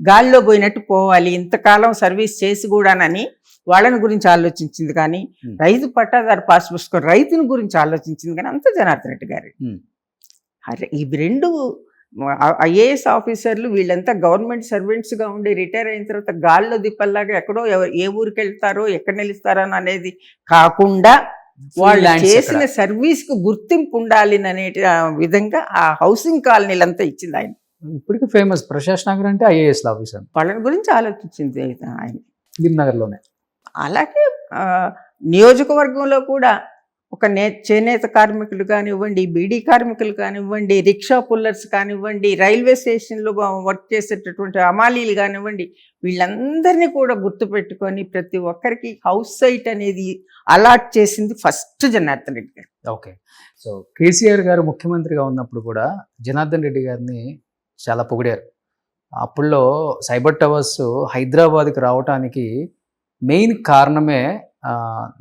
గాల్లో పోయినట్టు పోవాలి, ఇంతకాలం సర్వీస్ చేసి కూడానని వాళ్ళని గురించి ఆలోచించింది. కానీ రైతు పట్టాదారు పాస్ పుస్తకం రైతుని గురించి ఆలోచించింది కానీ అంత జనార్దన్ రెడ్డి గారు. ఇవి రెండు ఐఏఎస్ ఆఫీసర్లు వీళ్ళంతా గవర్నమెంట్ సర్వెంట్స్గా ఉండి రిటైర్ అయిన తర్వాత గాల్లో దిప్పల్లాగా ఎక్కడో ఏ ఊరికి వెళ్తారో ఎక్కడ నిలుస్తారో అనేది కాకుండా వాళ్ళు చేసిన సర్వీస్ కు గుర్తింపు ఉండాలి అనే విధంగా ఆ హౌసింగ్ కాలనీలంతా ఇచ్చింది ఆయన. ఇప్పటికీ ఫేమస్ ప్రశాసన్ నగర్ అంటే ఐఏఎస్ ఆఫీసర్, వాళ్ళని గురించి ఆలోచించింది ఆయన ఫిలిం నగర్లోనే. అలాగే నియోజకవర్గంలో కూడా ఒక చేనేత కార్మికులు కానివ్వండి, బీడీ కార్మికులు కానివ్వండి, రిక్షా పుల్లర్స్ కానివ్వండి, రైల్వే స్టేషన్లో వర్క్ చేసేటటువంటి అమాలీలు కానివ్వండి, వీళ్ళందరినీ కూడా గుర్తుపెట్టుకొని ప్రతి ఒక్కరికి హౌస్ సైట్ అనేది అలాట్ చేసింది ఫస్ట్ జనార్దన్ రెడ్డి గారు. ఓకే. సో కేసీఆర్ గారు ముఖ్యమంత్రిగా ఉన్నప్పుడు కూడా జనార్దన్ రెడ్డి గారిని చాలా పొగిడారు. అప్పుడులో సైబర్ టవర్స్ హైదరాబాద్కి రావడానికి మెయిన్ కారణమే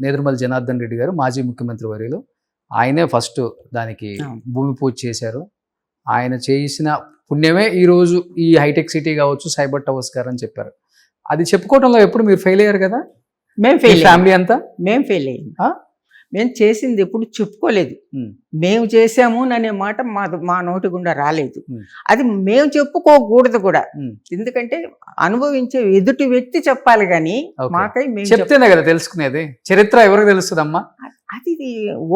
నేదురుమల్లి జనార్దన్ రెడ్డి గారు, మాజీ ముఖ్యమంత్రి వర్యులు. ఆయనే ఫస్ట్ దానికి భూమి పూజ చేశారు. ఆయన చేసిన పుణ్యమే ఈరోజు ఈ హైటెక్ సిటీ కావచ్చు, సైబర్ టవర్స్ గారు అని చెప్పారు. అది చెప్పుకోవడంలో ఎప్పుడు మీరు ఫెయిల్ అయ్యారు కదా? ఫ్యామిలీ అంతా మేము ఫెయిల్ అయ్యాం. మేము చేసింది ఎప్పుడు చెప్పుకోలేదు. మేము చేసాము అనే మాట మా నోటి గుండా రాలేదు. అది మేము చెప్పుకోకూడదు కూడా, ఎందుకంటే అనుభవించే ఎదుటి వ్యక్తి చెప్పాలి కానీ మాకై మేము చెప్తేనే కదా తెలుసుకునేది. చరిత్ర ఎవరికి తెలుస్తుందమ్మా? అది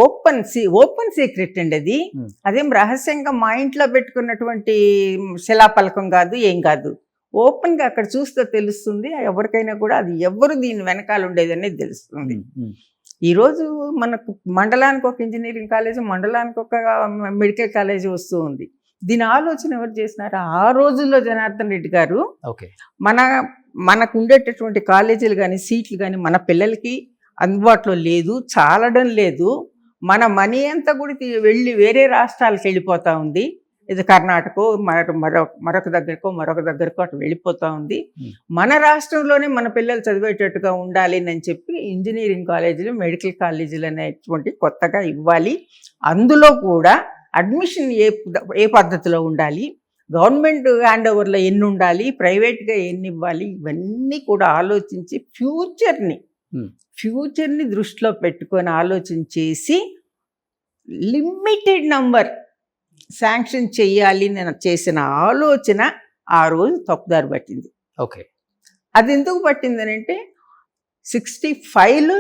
ఓపెన్ సీక్రెట్ అండి. అది అదేం రహస్యంగా మా ఇంట్లో పెట్టుకున్నటువంటి శిలాపలకం కాదు, ఏం కాదు. ఓపెన్ గా అక్కడ చూస్తే తెలుస్తుంది ఎవరికైనా కూడా, అది ఎవరు దీని వెనకాల ఉండేది అనేది తెలుస్తుంది. ఈరోజు మనకు మండలానికి ఒక ఇంజనీరింగ్ కాలేజ్, మండలానికి ఒక మెడికల్ కాలేజ్ వస్తూ ఉంది. దీని ఆలోచన ఎవరు చేసినారు? ఆ రోజుల్లో జనార్దన్ రెడ్డి గారు మనకు ఉండేటటువంటి కాలేజీలు కానీ సీట్లు కానీ మన పిల్లలకి అందుబాటులో లేదు, చాలడం లేదు. మన మనీ అంతా కూడా వెళ్ళి వేరే రాష్ట్రాలకు వెళ్ళిపోతూ ఉంది. ఇది కర్ణాటక మరొక దగ్గరకో అటు వెళ్ళిపోతూ ఉంది. మన రాష్ట్రంలోనే మన పిల్లలు చదివేటట్టుగా ఉండాలి అని చెప్పి ఇంజనీరింగ్ కాలేజీలు, మెడికల్ కాలేజీలు అనేటువంటి కొత్తగా ఇవ్వాలి. అందులో కూడా అడ్మిషన్ ఏ పద్ధతిలో ఉండాలి, గవర్నమెంట్ హ్యాండ్ ఓవర్లో ఎన్ని ఉండాలి, ప్రైవేట్గా ఎన్ని ఇవ్వాలి, ఇవన్నీ కూడా ఆలోచించి ఫ్యూచర్ని దృష్టిలో పెట్టుకొని ఆలోచన చేసి లిమిటెడ్ నంబర్ శాంక్షన్ చేయాలి నేను చేసిన ఆలోచన ఆ రోజు తప్పుదారి పట్టింది. ఓకే, అది ఎందుకు పట్టిందని అంటే 65లో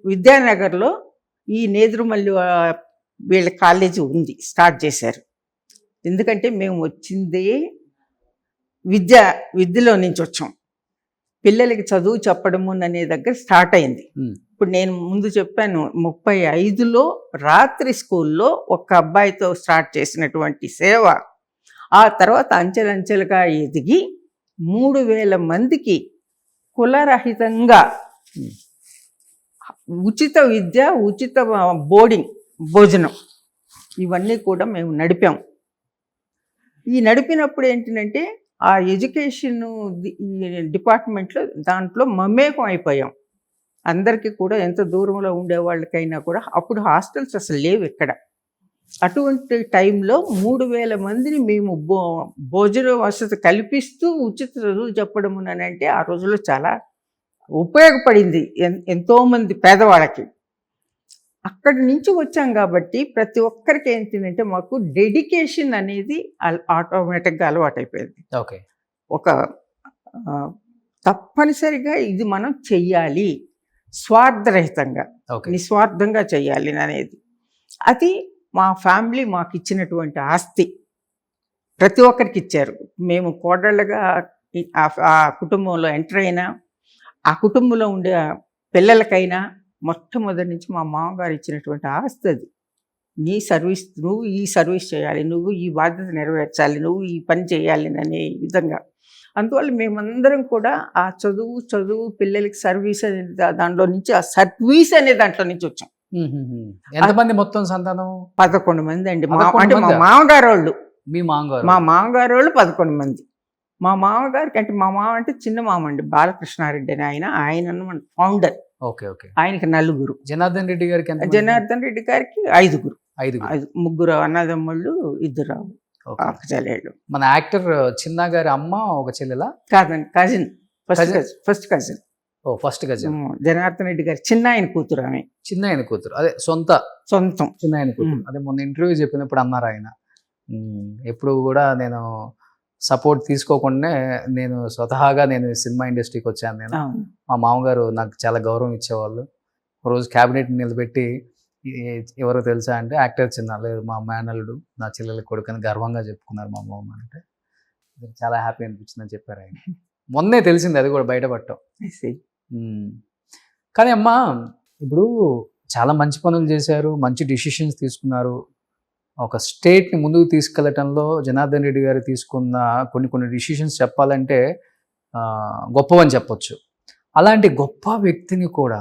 విద్యానగర్లో ఈ నేదురుమల్లి వీళ్ళ కాలేజీ ఉంది, స్టార్ట్ చేశారు. ఎందుకంటే మేము వచ్చిందే విద్యలో నుంచి వచ్చాం. పిల్లలకి చదువు చెప్పడము అనే దగ్గర స్టార్ట్ అయింది. ఇప్పుడు నేను ముందు చెప్పాను 35లో రాత్రి స్కూల్లో ఒక అబ్బాయితో స్టార్ట్ చేసినటువంటి సేవ ఆ తర్వాత అంచెలంచెలుగా ఎదిగి 3000 మందికి కులరహితంగా ఉచిత విద్య, ఉచిత భోజనం ఇవన్నీ కూడా మేము నడిపాం. ఈ నడిపినప్పుడు ఏంటంటే ఆ ఎడ్యుకేషన్ డిపార్ట్మెంట్లో దాంట్లో మమేకం అయిపోయాం. అందరికీ కూడా ఎంత దూరంలో ఉండే వాళ్ళకైనా కూడా అప్పుడు హాస్టల్స్ అసలు లేవు ఇక్కడ. అటువంటి టైంలో 3000 మందిని మేము భోజన వసతి కల్పిస్తూ ఉచిత చదువు చెప్పడం అంటే ఆ రోజుల్లో చాలా ఉపయోగపడింది ఎంతోమంది పేదవాళ్ళకి. అక్కడి నుంచి వచ్చాం కాబట్టి ప్రతి ఒక్కరికి ఏంటంటే మాకు డెడికేషన్ అనేది ఆటోమేటిక్గా అలవాటైపోయింది. ఓకే, ఒక తప్పనిసరిగా ఇది మనం చెయ్యాలి, స్వార్థరహితంగా నిస్వార్థంగా చెయ్యాలి అనేది. అది మా ఫ్యామిలీ మాకు ఇచ్చినటువంటి ఆస్తి, ప్రతి ఒక్కరికి ఇచ్చారు. మేము కోడళ్ళగా ఆ కుటుంబంలో ఎంటర్ అయినా, ఆ కుటుంబంలో ఉండే పిల్లలకైనా మొట్టమొదటి నుంచి మా మామగారు ఇచ్చినటువంటి ఆస్తి అది. నువ్వు ఈ సర్వీస్ చేయాలి, నువ్వు ఈ బాధ్యత నెరవేర్చాలి, నువ్వు ఈ పని చేయాలి అనే విధంగా. అందువల్ల మేమందరం కూడా ఆ చదువు పిల్లలకి సర్వీస్ అనే దాంట్లో నుంచి, ఆ సర్వీస్ అనే దాంట్లో నుంచి వచ్చాం. ఎంతమంది మొత్తం సంతానం? 11 మంది అండి. అంటే మా మామగారు వాళ్ళు, మా మామగారు వాళ్ళు 11 మంది. మా మామగారికి అంటే మా మామ అంటే చిన్న మామ అండి, బాలకృష్ణారెడ్డి అని ఆయన ఫౌండర్. ఓకే ఓకే, ఆయనకి 4. జనార్దన్ రెడ్డి గారికి? జనార్దన్ రెడ్డి గారికి 5. 3 అన్నదమ్ముళ్ళు, 2 చెల్లెళ్ళు. మన యాక్టర్ చిన్న గారి అమ్మ ఒక చెల్లెలా? కాదండి, కజిన్, ఫస్ట్ కజిన్. ఓ, ఫస్ట్ కజిన్. జనార్దన్ రెడ్డి గారి చిన్న ఆయన కూతురు. ఆమె చిన్న ఆయన కూతురు, అదే సొంతం చిన్న ఆయన కూతురు. అదే మొన్న ఇంటర్వ్యూ చెప్పినప్పుడు అన్నారు ఆయన, ఎప్పుడు కూడా నేను సపోర్ట్ తీసుకోకుండా నేను స్వతహాగా సినిమా ఇండస్ట్రీకి వచ్చాను. నేను మా మామగారు నాకు చాలా గౌరవం ఇచ్చేవాళ్ళు. రోజు క్యాబినెట్ నిలబెట్టి ఎవరో తెలుసా అంటే యాక్టర్ చిన్న, లేదు మా మేనల్లుడు, నా చెల్లెల కొడుకుని గర్వంగా చెప్పుకున్నారు మా మామ. అంటే చాలా హ్యాపీ అనిపించిందని చెప్పారు ఆయన. మొన్నే తెలిసింది అది కూడా బయటపడటం. కానీ అమ్మా, ఇప్పుడు చాలా మంచి పనులు చేశారు, మంచి డిసిషన్స్ తీసుకున్నారు. ఒక స్టేట్ని ముందుకు తీసుకెళ్లటంలో జనార్దన్ రెడ్డి గారు తీసుకున్న కొన్ని డిసిషన్స్ చెప్పాలంటే గొప్పవని చెప్పొచ్చు. అలాంటి గొప్ప వ్యక్తిని కూడా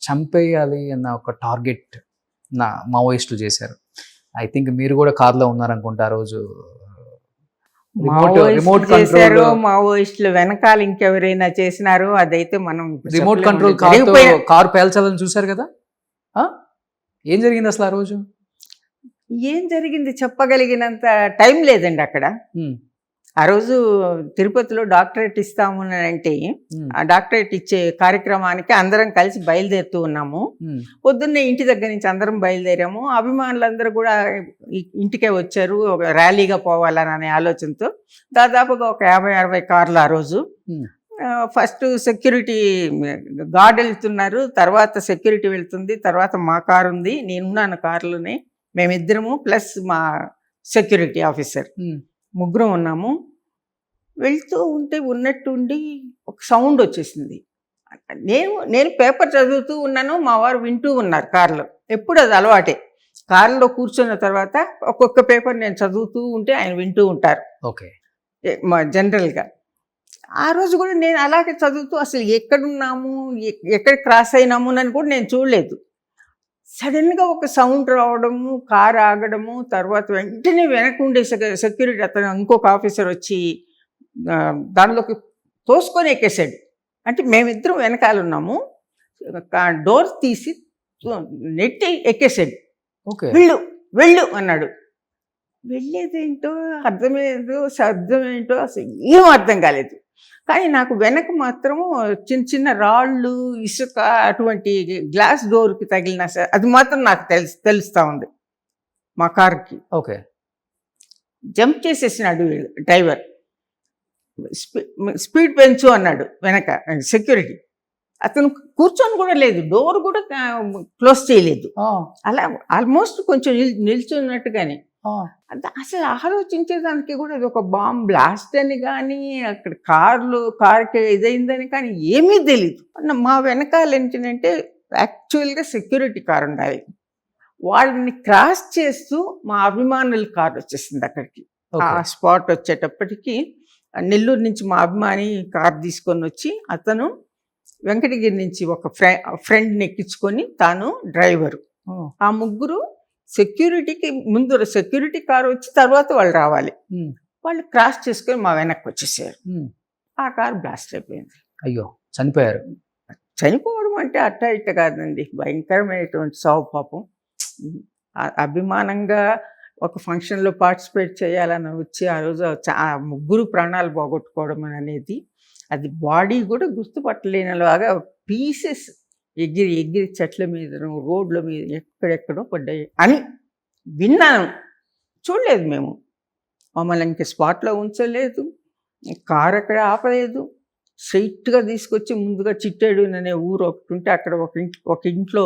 చంపేయాలి అన్న ఒక టార్గెట్ మావోయిస్టులు చేశారు. ఐ థింక్ మీరు కూడా కార్లో ఉన్నారనుకుంటా ఆ రోజు. మావోయిస్టులు వెనకాల ఇంకెవరైనా చేసినారు, అదైతే మనం రిమోట్ కంట్రోల్ కారు పేల్చాలని చూశారు కదా. ఏం జరిగింది అసలు ఆ రోజు? ఏం జరిగింది చెప్పగలిగినంత టైం లేదండి అక్కడ. ఆ రోజు తిరుపతిలో డాక్టరేట్ ఇస్తాము అంటే ఆ డాక్టరేట్ ఇచ్చే కార్యక్రమానికి అందరం కలిసి బయలుదేరుతూ ఉన్నాము. పొద్దున్నే ఇంటి దగ్గర నుంచి అందరం బయలుదేరాము. అభిమానులందరూ కూడా ఇంటికే వచ్చారు, ఒక ర్యాలీగా పోవాలనే ఆలోచనతో. దాదాపుగా ఒక 50-60 కార్లు ఆ రోజు. ఫస్ట్ సెక్యూరిటీ గార్డ్ వెళ్తున్నారు, తర్వాత సెక్యూరిటీ వెళ్తుంది, తర్వాత మా కారు ఉంది, నేనున్నాను కారులోనే. మేమిద్దరము ప్లస్ మా సెక్యూరిటీ ఆఫీసర్, 3 ఉన్నాము. వెళ్తూ ఉంటే ఉన్నట్టుండి ఒక సౌండ్ వచ్చేసింది. నేను పేపర్ చదువుతూ ఉన్నాను, మా వారు వింటూ ఉన్నారు కార్లో. ఎప్పుడు అది అలవాటే, కార్లో కూర్చున్న తర్వాత ఒక్కొక్క పేపర్ నేను చదువుతూ ఉంటే ఆయన వింటూ ఉంటారు. ఓకే, జనరల్గా ఆ రోజు కూడా నేను అలాగే చదువుతూ అసలు ఎక్కడున్నాము, ఎక్కడ క్రాస్ అయినాము అని కూడా నేను చూడలేదు. సడన్గా ఒక సౌండ్ రావడము, కారు ఆగడము, తర్వాత వెంటనే వెనక ఉండే సెక్యూరిటీ అతను ఇంకొక ఆఫీసర్ వచ్చి దానిలోకి తోసుకొని ఎక్కేసాడు. అంటే మేమిద్దరం వెనకాల ఉన్నాము, డోర్ తీసి నెట్టి ఎక్కేసాడు. ఓకే. వెళ్ళు వెళ్ళు అన్నాడు. వెళ్ళేదేంటో అర్థమేదో శబ్దమేంటో అసలు ఏం అర్థం కాలేదు. కానీ నాకు వెనక మాత్రము చిన్న చిన్న రాళ్ళు, ఇసుక, అటువంటి గ్లాస్ డోర్కి తగిలిన అది మాత్రం నాకు తెలుస్తూ ఉంది. మా కార్కి ఓకే. జంప్ చేసేసినాడు డ్రైవర్. స్పీడ్ పెంచు అన్నాడు వెనక సెక్యూరిటీ. అతను కూర్చొని కూడా లేదు, డోర్ కూడా క్లోజ్ చేయలేదు. అలా ఆల్మోస్ట్ కొంచెం నిల్చున్నట్టుగానే. అసలు ఆలోచించేదానికి కూడా అది ఒక బాంబ్ బ్లాస్ట్ అని కానీ, అక్కడ కార్కి ఇదైందని కానీ ఏమీ తెలియదు. మా వెనకాల ఏంటంటే యాక్చువల్గా సెక్యూరిటీ కార్ ఉండాలి. వాళ్ళని క్రాస్ చేస్తూ మా అభిమానుల కార్ వచ్చేసింది అక్కడికి. ఆ స్పాట్ వచ్చేటప్పటికి నెల్లూరు నుంచి మా అభిమాని కార్ తీసుకొని వచ్చి అతను వెంకటగిరి నుంచి ఒక ఫ్రెండ్ని ఎక్కించుకొని తాను డ్రైవరు. ఆ ముగ్గురు సెక్యూరిటీకి ముందు సెక్యూరిటీ కార్ వచ్చి తర్వాత వాళ్ళు రావాలి. వాళ్ళు క్రాస్ చేసుకొని మా వెనక్కి వచ్చేసారు. ఆ కార్ బ్లాస్ట్ అయిపోయింది. అయ్యో, చనిపోయారు. చనిపోవడం అంటే అట్ట ఇట్ట కాదండి, భయంకరమైనటువంటి సావు పాపం. అభిమానంగా ఒక ఫంక్షన్లో పార్టిసిపేట్ చేయాలని వచ్చి ఆ రోజు ఆ ముగ్గురు ప్రాణాలు పోగొట్టుకోవడం అనేది, అది బాడీ కూడా గుర్తుపట్టలేనిలాగా పీసెస్ ఎగిరి చెట్ల మీద, రోడ్ల మీద ఎక్కడెక్కడో పడ్డాయి అని విన్నాను. చూడలేదు మేము. మమ్మల్ని ఇంక స్పాట్లో ఉంచలేదు, కారు అక్కడ ఆపలేదు. స్ట్రైట్గా తీసుకొచ్చి ముందుగా చిట్టేడు అనే ఊరు ఒకటి ఉంటే అక్కడ ఒక ఇంట్లో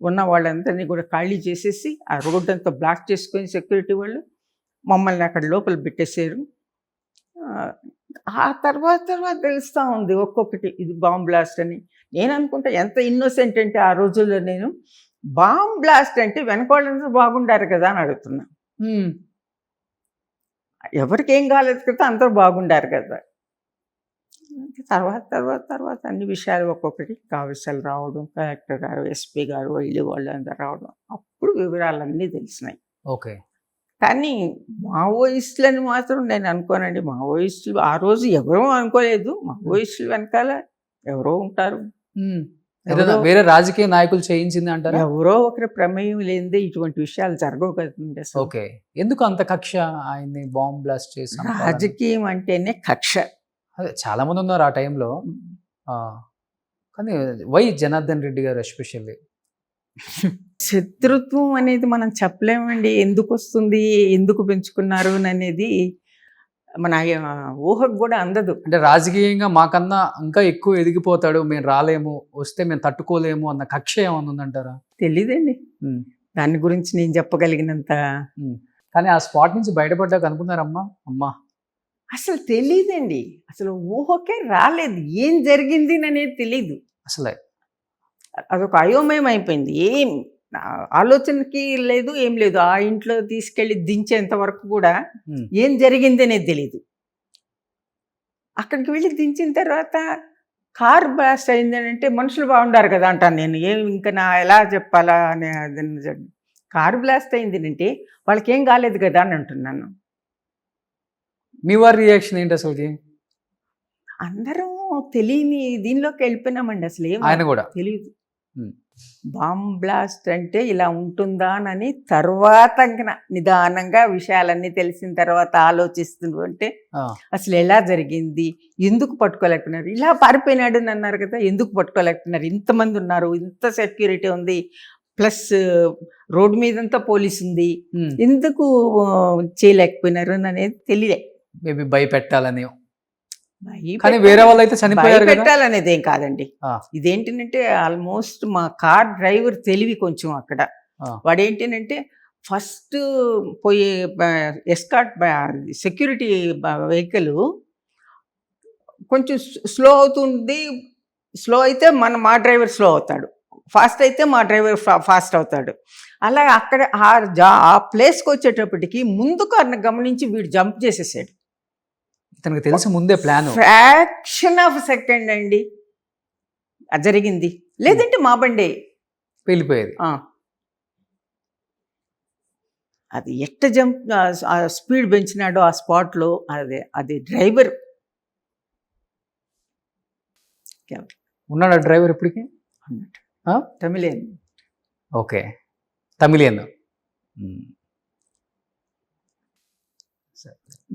ఉన్న వాళ్ళందరినీ కూడా ఖాళీ చేసేసి ఆ రోడ్డు అంతా బ్లాక్ చేసుకొని సెక్యూరిటీ వాళ్ళు మమ్మల్ని అక్కడ లోపల పెట్టేశారు. ఆ తర్వాత తెలుస్తూ ఉంది ఒక్కొక్కటి ఇది బాంబ్ బ్లాస్ట్ అని. నేను అనుకుంటా ఎంత ఇన్నోసెంట్ అంటే ఆ రోజుల్లో నేను బాంబ్ బ్లాస్ట్ అంటే వెనకాళ్ళందరూ బాగుండారు కదా అని అడుగుతున్నా. ఎవరికి ఏం కాలేదు కదా, అందరూ బాగుండారు కదా. తర్వాత అన్ని విషయాలు ఒక్కొక్కటి కావిసాలు రావడం, కలెక్టర్ గారు, ఎస్పీ గారు, వాళ్ళు అందరు రావడం, అప్పుడు వివరాలన్నీ తెలిసినాయి. ఓకే. కానీ మావోయిస్టులని మాత్రం నేను అనుకోనండి. మావోయిస్టులు ఆ రోజు ఎవరో అనుకోలేదు. మావోయిస్టులు వెనకాల ఎవరో ఉంటారు. వేరే రాజకీయ నాయకులు చేయించింది అంటారు. ఎవరో ఒకరి ప్రమేయం లేనిదే ఇటువంటి విషయాలు జరగవు కదండి. ఓకే. ఎందుకు అంత కక్ష ఆయన్ని బాంబ్ బ్లాస్ట్ చేసి? రాజకీయం అంటేనే కక్ష. అదే చాలా మంది ఉన్నారు ఆ టైంలో. కానీ వై జనార్దన్ రెడ్డి గారు ఎస్పెషల్లీ? శత్రుత్వం అనేది మనం చెప్పలేమండి. ఎందుకు వస్తుంది, ఎందుకు పెంచుకున్నారు అనేది మన ఊహకు కూడా అందదు. అంటే రాజకీయంగా మాకన్నా ఇంకా ఎక్కువ ఎదిగిపోతాడు, మేము రాలేము, వస్తే మేము తట్టుకోలేము అన్న కక్ష ఏమన్నా ఉందంటారా? తెలీదండి దాని గురించి నేను చెప్పగలిగినంత. కానీ ఆ స్పాట్ నుంచి బయటపడ్డాక అనుకున్నారమ్మా అమ్మా అసలు తెలీదండి. అసలు ఊహకే రాలేదు, ఏం జరిగింది అనేది తెలీదు. అసలే అదొక అయోమయం అయిపోయింది. ఏం ఆలోచనకి లేదు, ఏం లేదు. ఆ ఇంట్లో తీసుకెళ్ళి దించేంత వరకు కూడా ఏం జరిగింది అనేది తెలీదు. అక్కడికి వెళ్ళి దించిన తర్వాత కార్ బ్లాస్ట్ అయింది అంటే మనుషులు బాగుండారు కదా అంటాను నేను. ఇంకా నా ఎలా చెప్పాలా అనే కారు బ్లాస్ట్ అయింది అంటే వాళ్ళకి ఏం కాలేదు కదా అని అంటున్నాను. మీ వారి రియాక్షన్ ఏంటి అసలుకి? అందరం తెలియని దీనిలోకి వెళ్ళిపోయినామండి. అసలు ఏం ఆయన కూడా తెలియదు. బాంబ్ బ్లాస్ట్ అంటే ఇలా ఉంటుందా అని తర్వాత నిదానంగా విషయాలన్నీ తెలిసిన తర్వాత ఆలోచిస్తుంటే అసలు ఎలా జరిగింది, ఎందుకు పట్టుకోలేకపోయినారు, ఇలా పారిపోయినాడు అని అన్నారు కదా, ఎందుకు పట్టుకోలేకపోయినారు, ఇంతమంది ఉన్నారు, ఇంత సెక్యూరిటీ ఉంది, ప్లస్ రోడ్డు మీదంతా పోలీస్ ఉంది, ఎందుకు చేయలేకపోయినారు అనేది తెలియలే. మేబీ భయపెట్టాలని. కానీ వేరే వాళ్ళు అయితే చనిపోయారు. పెట్టాలనేది ఏం కాదండి. ఇదేంటంటే ఆల్మోస్ట్ మా కార్ డ్రైవర్ తెలివి కొంచెం అక్కడ. వాడేంటంటే ఫస్ట్ పోయే ఎస్కార్ట్ సెక్యూరిటీ వెహికల్ కొంచెం స్లో అవుతుంది. స్లో అయితే మా డ్రైవర్ స్లో అవుతాడు, ఫాస్ట్ అయితే మా డ్రైవర్ ఫాస్ట్ అవుతాడు. అలా అక్కడ ఆ ప్లేస్కి వచ్చేటప్పటికి ముందు కార్ని గమనించి వీడు జంప్ చేసేసాడు. తనకు తెలిసి ముందే ప్లాన్. ఫ్రాక్షన్ ఆఫ్ సెకండ్ అండి జరిగింది. లేదంటే మా బండే వెళ్ళిపోయేది. అది ఎట్ట జంప్ ఆ స్పీడ్ పెంచినాడో ఆ స్పాట్లో, అది డ్రైవర్ ఉన్నాడా డ్రైవర్ ఇప్పటికి? అన్నట్టు ఆ? తమిళన్. ఓకే, తమిళియన్.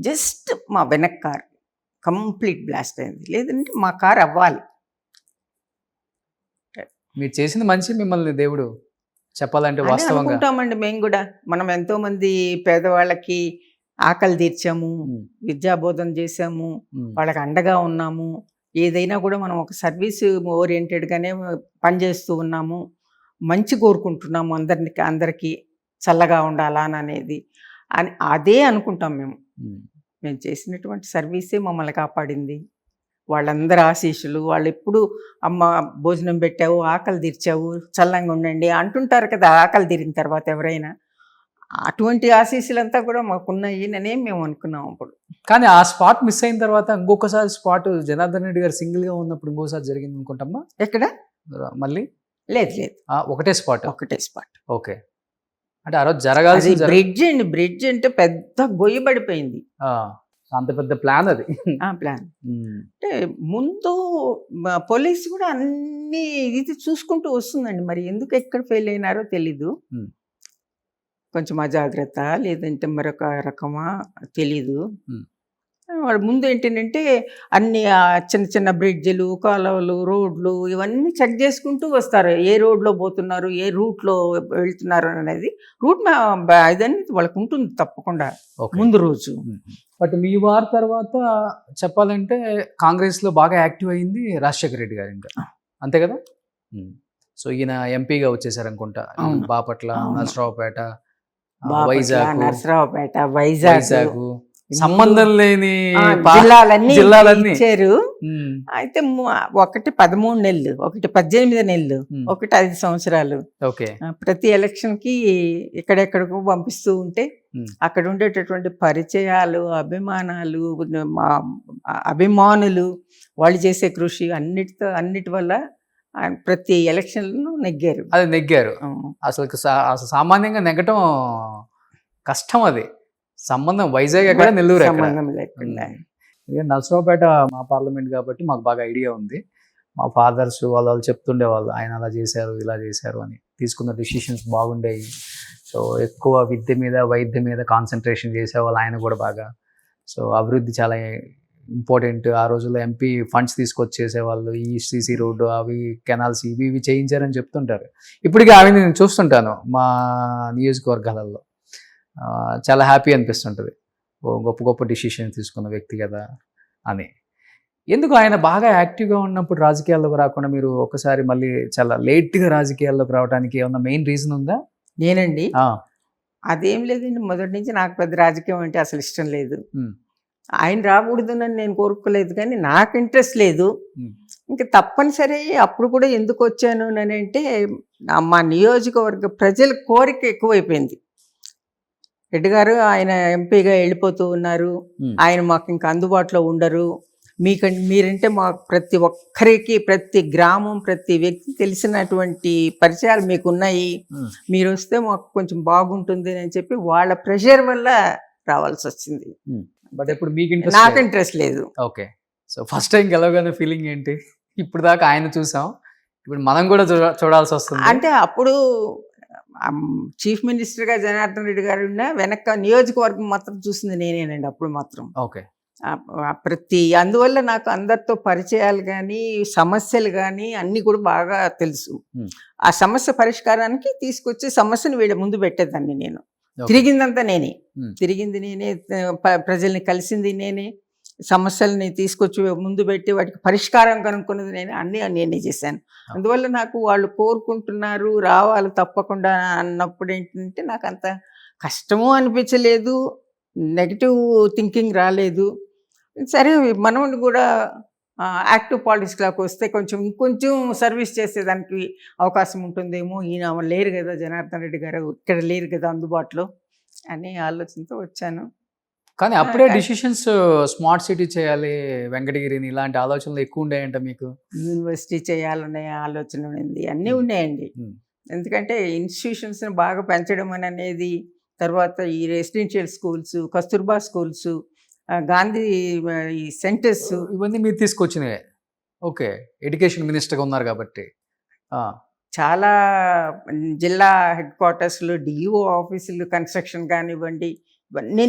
జస్ట్ మా వెనక్ కార్ కంప్లీట్ బ్లాస్ట్ అయింది, లేదంటే మా కార్ అవ్వాలి. మీరు చేసింది మంచి, మిమ్మల్ని దేవుడు చెప్పాలంటే అని వాస్తవంగా. అనుకుంటామండి మేము కూడా. మనం ఎంతో మంది పేదవాళ్ళకి ఆకలి తీర్చాము, ఉమ్, విద్యాబోధన చేసాము, ఉమ్, వాళ్ళకి అండగా ఉన్నాము. ఏదైనా కూడా మనం ఒక సర్వీస్ ఓరియంటెడ్గానే పనిచేస్తూ ఉన్నాము, మంచి కోరుకుంటున్నాము, అందరికీ చల్లగా ఉండాలా అనేది అని అదే అనుకుంటాం మేము. ఉమ్. మేము చేసినటువంటి సర్వీసే మమ్మల్ని కాపాడింది. వాళ్ళందరి ఆశీస్సులు, వాళ్ళు ఎప్పుడు అమ్మ భోజనం పెట్టావు, ఆకలి తీర్చావు, చల్లంగా ఉండండి అంటుంటారు కదా ఆకలి తీరిన తర్వాత ఎవరైనా. అటువంటి ఆశీస్సులంతా కూడా మాకున్నాయి అనే మేము అనుకున్నాం అప్పుడు. కానీ ఆ స్పాట్ మిస్ అయిన తర్వాత ఇంకొకసారి స్పాట్ జనార్దన్ రెడ్డి గారు సింగిల్ గా ఉన్నప్పుడు ఇంకోసారి జరిగింది అనుకుంటామా ఎక్కడ? మళ్ళీ? లేదు లేదు, ఒకటే స్పాట్. ఒకటే స్పాట్. ఓకే, అంటే ఆ రోజు జరగాల్సి బ్రిడ్జ్ అండి, బ్రిడ్జ్ అంటే పెద్ద గొయ్యి పడిపోయింది. అంత పెద్ద ప్లాన్ అది. ఆ ప్లాన్ అంటే ముందు పోలీసు కూడా అన్ని ఇది చూసుకుంటూ వస్తుందండి. మరి ఎందుకు ఎక్కడ ఫెయిల్ అయినారో తెలీదు. Hmm. కొంచెం అజాగ్రత్త లేదంటే మరొక రకమా తెలీదు. Hmm. వాడు ముందు ఏంటంటే అన్ని చిన్న చిన్న బ్రిడ్జిలు, కాలువలు, రోడ్లు ఇవన్నీ చెక్ చేసుకుంటూ వస్తారు. ఏ రోడ్లో పోతున్నారు, ఏ రూట్లో వెళ్తున్నారు అనేది రూట్ ఇదన్నీ వాళ్ళకు ఉంటుంది తప్పకుండా Okay. ముందు రోజు. బట్ మీ వారి తర్వాత చెప్పాలంటే కాంగ్రెస్ లో బాగా యాక్టివ్ అయింది రాజశేఖర రెడ్డి గారు, ఇంకా అంతే కదా. సో ఈయన ఎంపీగా వచ్చేసారు అనుకుంటా. అవును. బాపట్ల, అవును. నరసరావుపేట, బాపట్ల, వైజాగ్, నరసరావుపేట, వైజాగ్ సంబంధం లేని జిల్లాలన్నీ జిల్లాలన్నీ. ఇచ్చారు. ఉమ్, అయితే ఒకటి 13 నెలలు, ఒకటి 18 నెలలు, ఒకటి 5 సంవత్సరాలు. ఓకే. ప్రతి ఎలక్షన్ కి ఎక్కడెక్కడికో పంపిస్తూ ఉంటే ఉమ్, అక్కడ ఉండేటటువంటి పరిచయాలు, అభిమానాలు, అభిమానులు, వాళ్ళు చేసే కృషి అన్నిటి వల్ల ఆయన ప్రతి ఎలక్షన్లను నెగ్గారు. అది నెగ్గారు. అసలు సామాన్యంగా నెగ్గటం కష్టం. అది సంబంధం వైజాగ్ ఎక్కడ, నెల్లూరు ఎక్కడ. సంబంధం లేకుండా. నరసరావుపేట మా పార్లమెంట్ కాబట్టి మాకు బాగా ఐడియా ఉంది. మా ఫాదర్స్ వాళ్ళు చెప్తుండేవాళ్ళు, ఆయన అలా చేశారు, ఇలా చేశారు అని. తీసుకున్న డిసిషన్స్ బాగుండేవి. సో ఎక్కువ విద్య మీద, వైద్యం మీద కాన్సన్ట్రేషన్ చేసేవాళ్ళు ఆయన కూడా బాగా. సో అభివృద్ధి చాలా ఇంపార్టెంట్. ఆ రోజుల్లో ఎంపీ ఫండ్స్ తీసుకొచ్చి చేసేవాళ్ళు. ఈ సీసీ రోడ్డు, అవి కెనాల్స్, ఇవి చేయించారని చెప్తుంటారు. ఇప్పటికీ అవి నేను చూస్తుంటాను మా నియోజకవర్గాలలో. చాలా హ్యాపీ అనిపిస్తుంటుంది, గొప్ప గొప్ప డిసిషన్స్ తీసుకున్న వ్యక్తి కదా అని. ఎందుకు ఆయన బాగా యాక్టివ్గా ఉన్నప్పుడు రాజకీయాల్లోకి రాకుండా మీరు ఒకసారి మళ్ళీ చాలా లేట్గా రాజకీయాల్లోకి రావడానికి ఏమన్నా మెయిన్ రీజన్ ఉందా? నేనండి, అదేం లేదండి. మొదటి నుంచి నాకు పెద్ద రాజకీయం అంటే అసలు ఇష్టం లేదు. ఆయన రాకూడదునని నేను కోరుకోలేదు, కానీ నాకు ఇంట్రెస్ట్ లేదు. ఇంకా తప్పనిసరి అప్పుడు కూడా ఎందుకు వచ్చాను అని అంటే మా నియోజకవర్గ ప్రజల కోరిక ఎక్కువైపోయింది. రెడ్డి గారు ఆయన ఎంపీగా వెళ్ళిపోతూ ఉన్నారు, ఆయన మాకు ఇంకా అందుబాటులో ఉండరు, మీరంటే మాకు ప్రతి ఒక్కరికి, ప్రతి గ్రామం, ప్రతి వ్యక్తి తెలిసినటువంటి పరిచయాలు మీకు ఉన్నాయి, మీరు వస్తే మాకు కొంచెం బాగుంటుంది అని చెప్పి వాళ్ళ ప్రెషర్ వల్ల రావాల్సి వచ్చింది. బట్ ఇప్పుడు మీకు నాకు ఇంట్రెస్ట్ లేదు. ఓకే. సో ఫస్ట్ టైం గెలవగానే ఫీలింగ్ ఏంటి? ఇప్పుడు దాకా ఆయన చూసాం, ఇప్పుడు మనం కూడా చూడాల్సి వస్తుంది. అంటే అప్పుడు చీఫ్ మినిస్టర్గా జనార్దన్ రెడ్డి గారు ఉన్న వెనక నియోజకవర్గం మాత్రం చూసింది నేనేనండి అప్పుడు మాత్రం. ఓకే. అందువల్ల నాకు అందరితో పరిచయాలు కానీ, సమస్యలు కానీ అన్నీ కూడా బాగా తెలుసు. ఆ సమస్య పరిష్కారానికి తీసుకొచ్చి సమస్యను వీళ్ళ ముందు పెట్టేదాన్ని నేను. తిరిగిందంతా నేనే, తిరిగింది నేనే, ప్రజల్ని కలిసింది నేనే, సమస్యల్ని తీసుకొచ్చి ముందు పెట్టి వాటికి పరిష్కారం కనుక్కున్నది నేనే చేశాను. అందువల్ల నాకు వాళ్ళు కోరుకుంటున్నారు రావాలి తప్పకుండా అన్నప్పుడు ఏంటంటే నాకు అంత కష్టము అనిపించలేదు, నెగిటివ్ థింకింగ్ రాలేదు. సరే మనం కూడా యాక్టివ్ పాలిటిక్స్లోకి వస్తే ఇంకొంచెం సర్వీస్ చేసేదానికి అవకాశం ఉంటుందేమో, ఈయన లేరు కదా జనార్దన్ రెడ్డి గారు, ఇక్కడ లేరు కదా అందుబాటులో అనే ఆలోచనతో వచ్చాను. కానీ అప్పుడే డిసిషన్స్ స్మార్ట్ సిటీ చేయాలి వెంకటగిరిని, ఇలాంటి ఆలోచనలు ఎక్కువ ఉన్నాయంట మీకు? యూనివర్సిటీ చేయాలనే ఆలోచన ఉంది, అన్నీ ఉన్నాయండి. ఎందుకంటే ఇన్స్టిట్యూషన్స్ని బాగా పెంచడం అనేది, తర్వాత ఈ residential schools, Kasturba schools, Gandhi ఈ సెంటర్స్. ఇవన్నీ మీరు తీసుకొచ్చినవే. ఓకే, ఎడ్యుకేషన్ మినిస్టర్గా ఉన్నారు కాబట్టి. చాలా జిల్లా హెడ్ క్వార్టర్స్లో డిఈఓ ఆఫీసులు కన్స్ట్రక్షన్ కానివ్వండి, ఇవన్నీ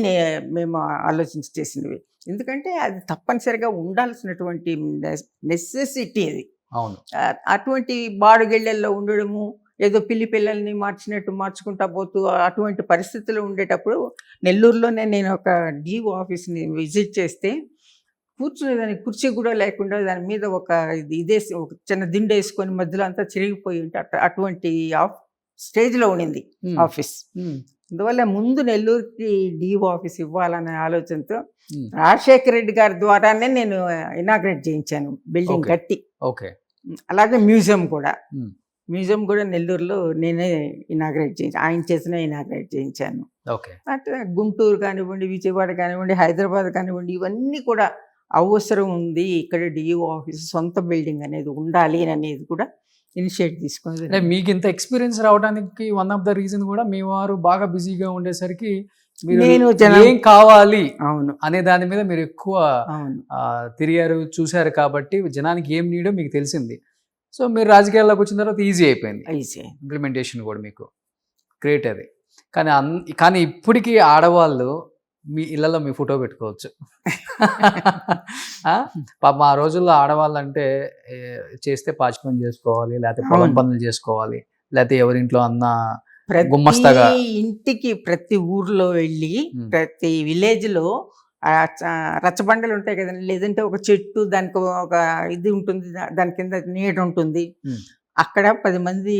మేము ఆలోచించి చేసినవి. ఎందుకంటే అది తప్పనిసరిగా ఉండాల్సినటువంటి నెసెసిటీ అది. అవును. అటువంటి బాడుగిళ్ళల్లో ఉండడము, ఏదో పిల్లల్ని మార్చినట్టు మార్చుకుంటా పోతూ అటువంటి పరిస్థితులు ఉండేటప్పుడు నెల్లూరులోనే నేను ఒక డిఓ ఆఫీస్ని విజిట్ చేస్తే కూర్చునేదానికి కుర్చీ కూడా లేకుండా దాని మీద ఒక ఒక చిన్న దిండు వేసుకొని మధ్యలో అంతా చిరిగిపోయి ఉంటే అటువంటి స్టేజ్లో ఉండింది ఆఫీస్. అందువల్ల ముందు నెల్లూరుకి డిఓ ఆఫీస్ ఇవ్వాలనే ఆలోచనతో రాజశేఖర రెడ్డి గారి ద్వారానే నేను ఇనాగ్రేట్ చేయించాను బిల్డింగ్ కట్టి. ఓకే. అలాగే మ్యూజియం కూడా నెల్లూరులో నేనే ఇనాగ్రేట్ చేయించాను, ఆయన చేసిన ఇనాగ్రేట్ చేయించాను. ఓకే. అట్లా గుంటూరు కానివ్వండి, విజయవాడ కానివ్వండి, హైదరాబాద్ కానివ్వండి, ఇవన్నీ కూడా అవసరం ఉంది, ఇక్కడ డిఓ ఆఫీస్ సొంత బిల్డింగ్ అనేది ఉండాలి అనేది కూడా ఇనిషియేట్ తీసుకుంది. అంటే మీకు ఇంత ఎక్స్పీరియన్స్ రావడానికి వన్ ఆఫ్ ద రీజన్ కూడా మీ వారు బాగా బిజీగా ఉండేసరికి నేను ఏం కావాలి అవును అనే దాని మీద మీరు ఎక్కువ అవును తిరిగారు, చూశారు కాబట్టి జనానికి ఏం నీడో మీకు తెలిసింది. సో మీరు రాజకీయాల్లోకి వచ్చిన తర్వాత ఈజీ అయిపోయింది ఇంప్లిమెంటేషన్ కూడా, మీకు గ్రేట్ అది. కానీ ఇప్పటికీ ఆడవాళ్ళు మీ ఇళ్లలో మీ ఫోటో పెట్టుకోవచ్చు. పాప ఆ రోజుల్లో ఆడవాళ్ళు అంటే చేస్తే పాచి పని చేసుకోవాలి, లేకపోతే పొలం పనులు చేసుకోవాలి, లేకపోతే ఎవరింట్లో అన్న గుమ్మస్తగా ఇంటికి ప్రతి ఊర్లో వెళ్ళి ప్రతి విలేజ్ లో రచ్చబండలు ఉంటాయి కదండి, లేదంటే ఒక చెట్టు దానికి ఒక ఇది ఉంటుంది, దాని కింద నీడ ఉంటుంది, అక్కడ 10 మంది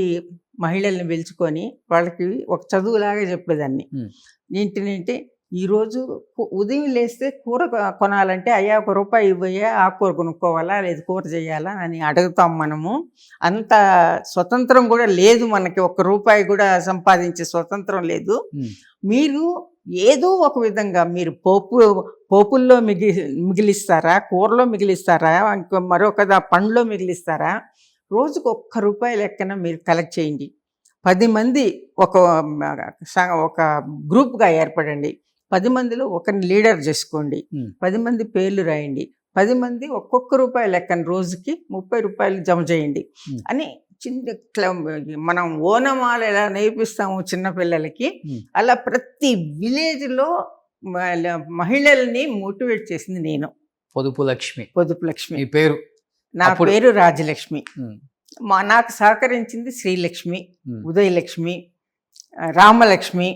మహిళల్ని పిలుచుకొని వాళ్ళకి ఒక చదువులాగా చెప్పేదాన్ని. ఏంటంటే ఈరోజు ఉదయం లేస్తే కూర కొనాలంటే అయ్యా ₹1 ఇవ్వయ్యా, ఆకుకూర కొనుక్కోవాలా లేదు కూర చేయాలా అని అడుగుతాం మనము. అంత స్వతంత్రం కూడా లేదు మనకి, ₹1 కూడా సంపాదించే స్వతంత్రం లేదు. మీరు ఏదో ఒక విధంగా మీరు పోపుల్లో మిగిలిస్తారా, కూరలో మిగిలిస్తారా, ఇంకో మరొక పండ్లో మిగిలిస్తారా, రోజుకు ₹1 లెక్కన మీరు కలెక్ట్ చేయండి. 10 మంది ఒక గ్రూప్గా ఏర్పడండి. 10 మందిలో ఒకరిని లీడర్ చేసుకోండి. 10 మంది పేర్లు రాయండి. 10 మంది ఒక్కొక్క రూపాయి లెక్కన రోజుకి ₹30 జమ చేయండి అని మనం ఓనమాలు ఎలా నేర్పిస్తాము చిన్నపిల్లలకి, అలా ప్రతి విలేజ్లో మహిళల్ని మోటివేట్ చేసింది నేను. పొదుపు లక్ష్మి ఈ పేరు. నా పేరు రాజలక్ష్మి. నాకు సహకరించింది శ్రీలక్ష్మి, ఉదయలక్ష్మి, రామలక్ష్మి,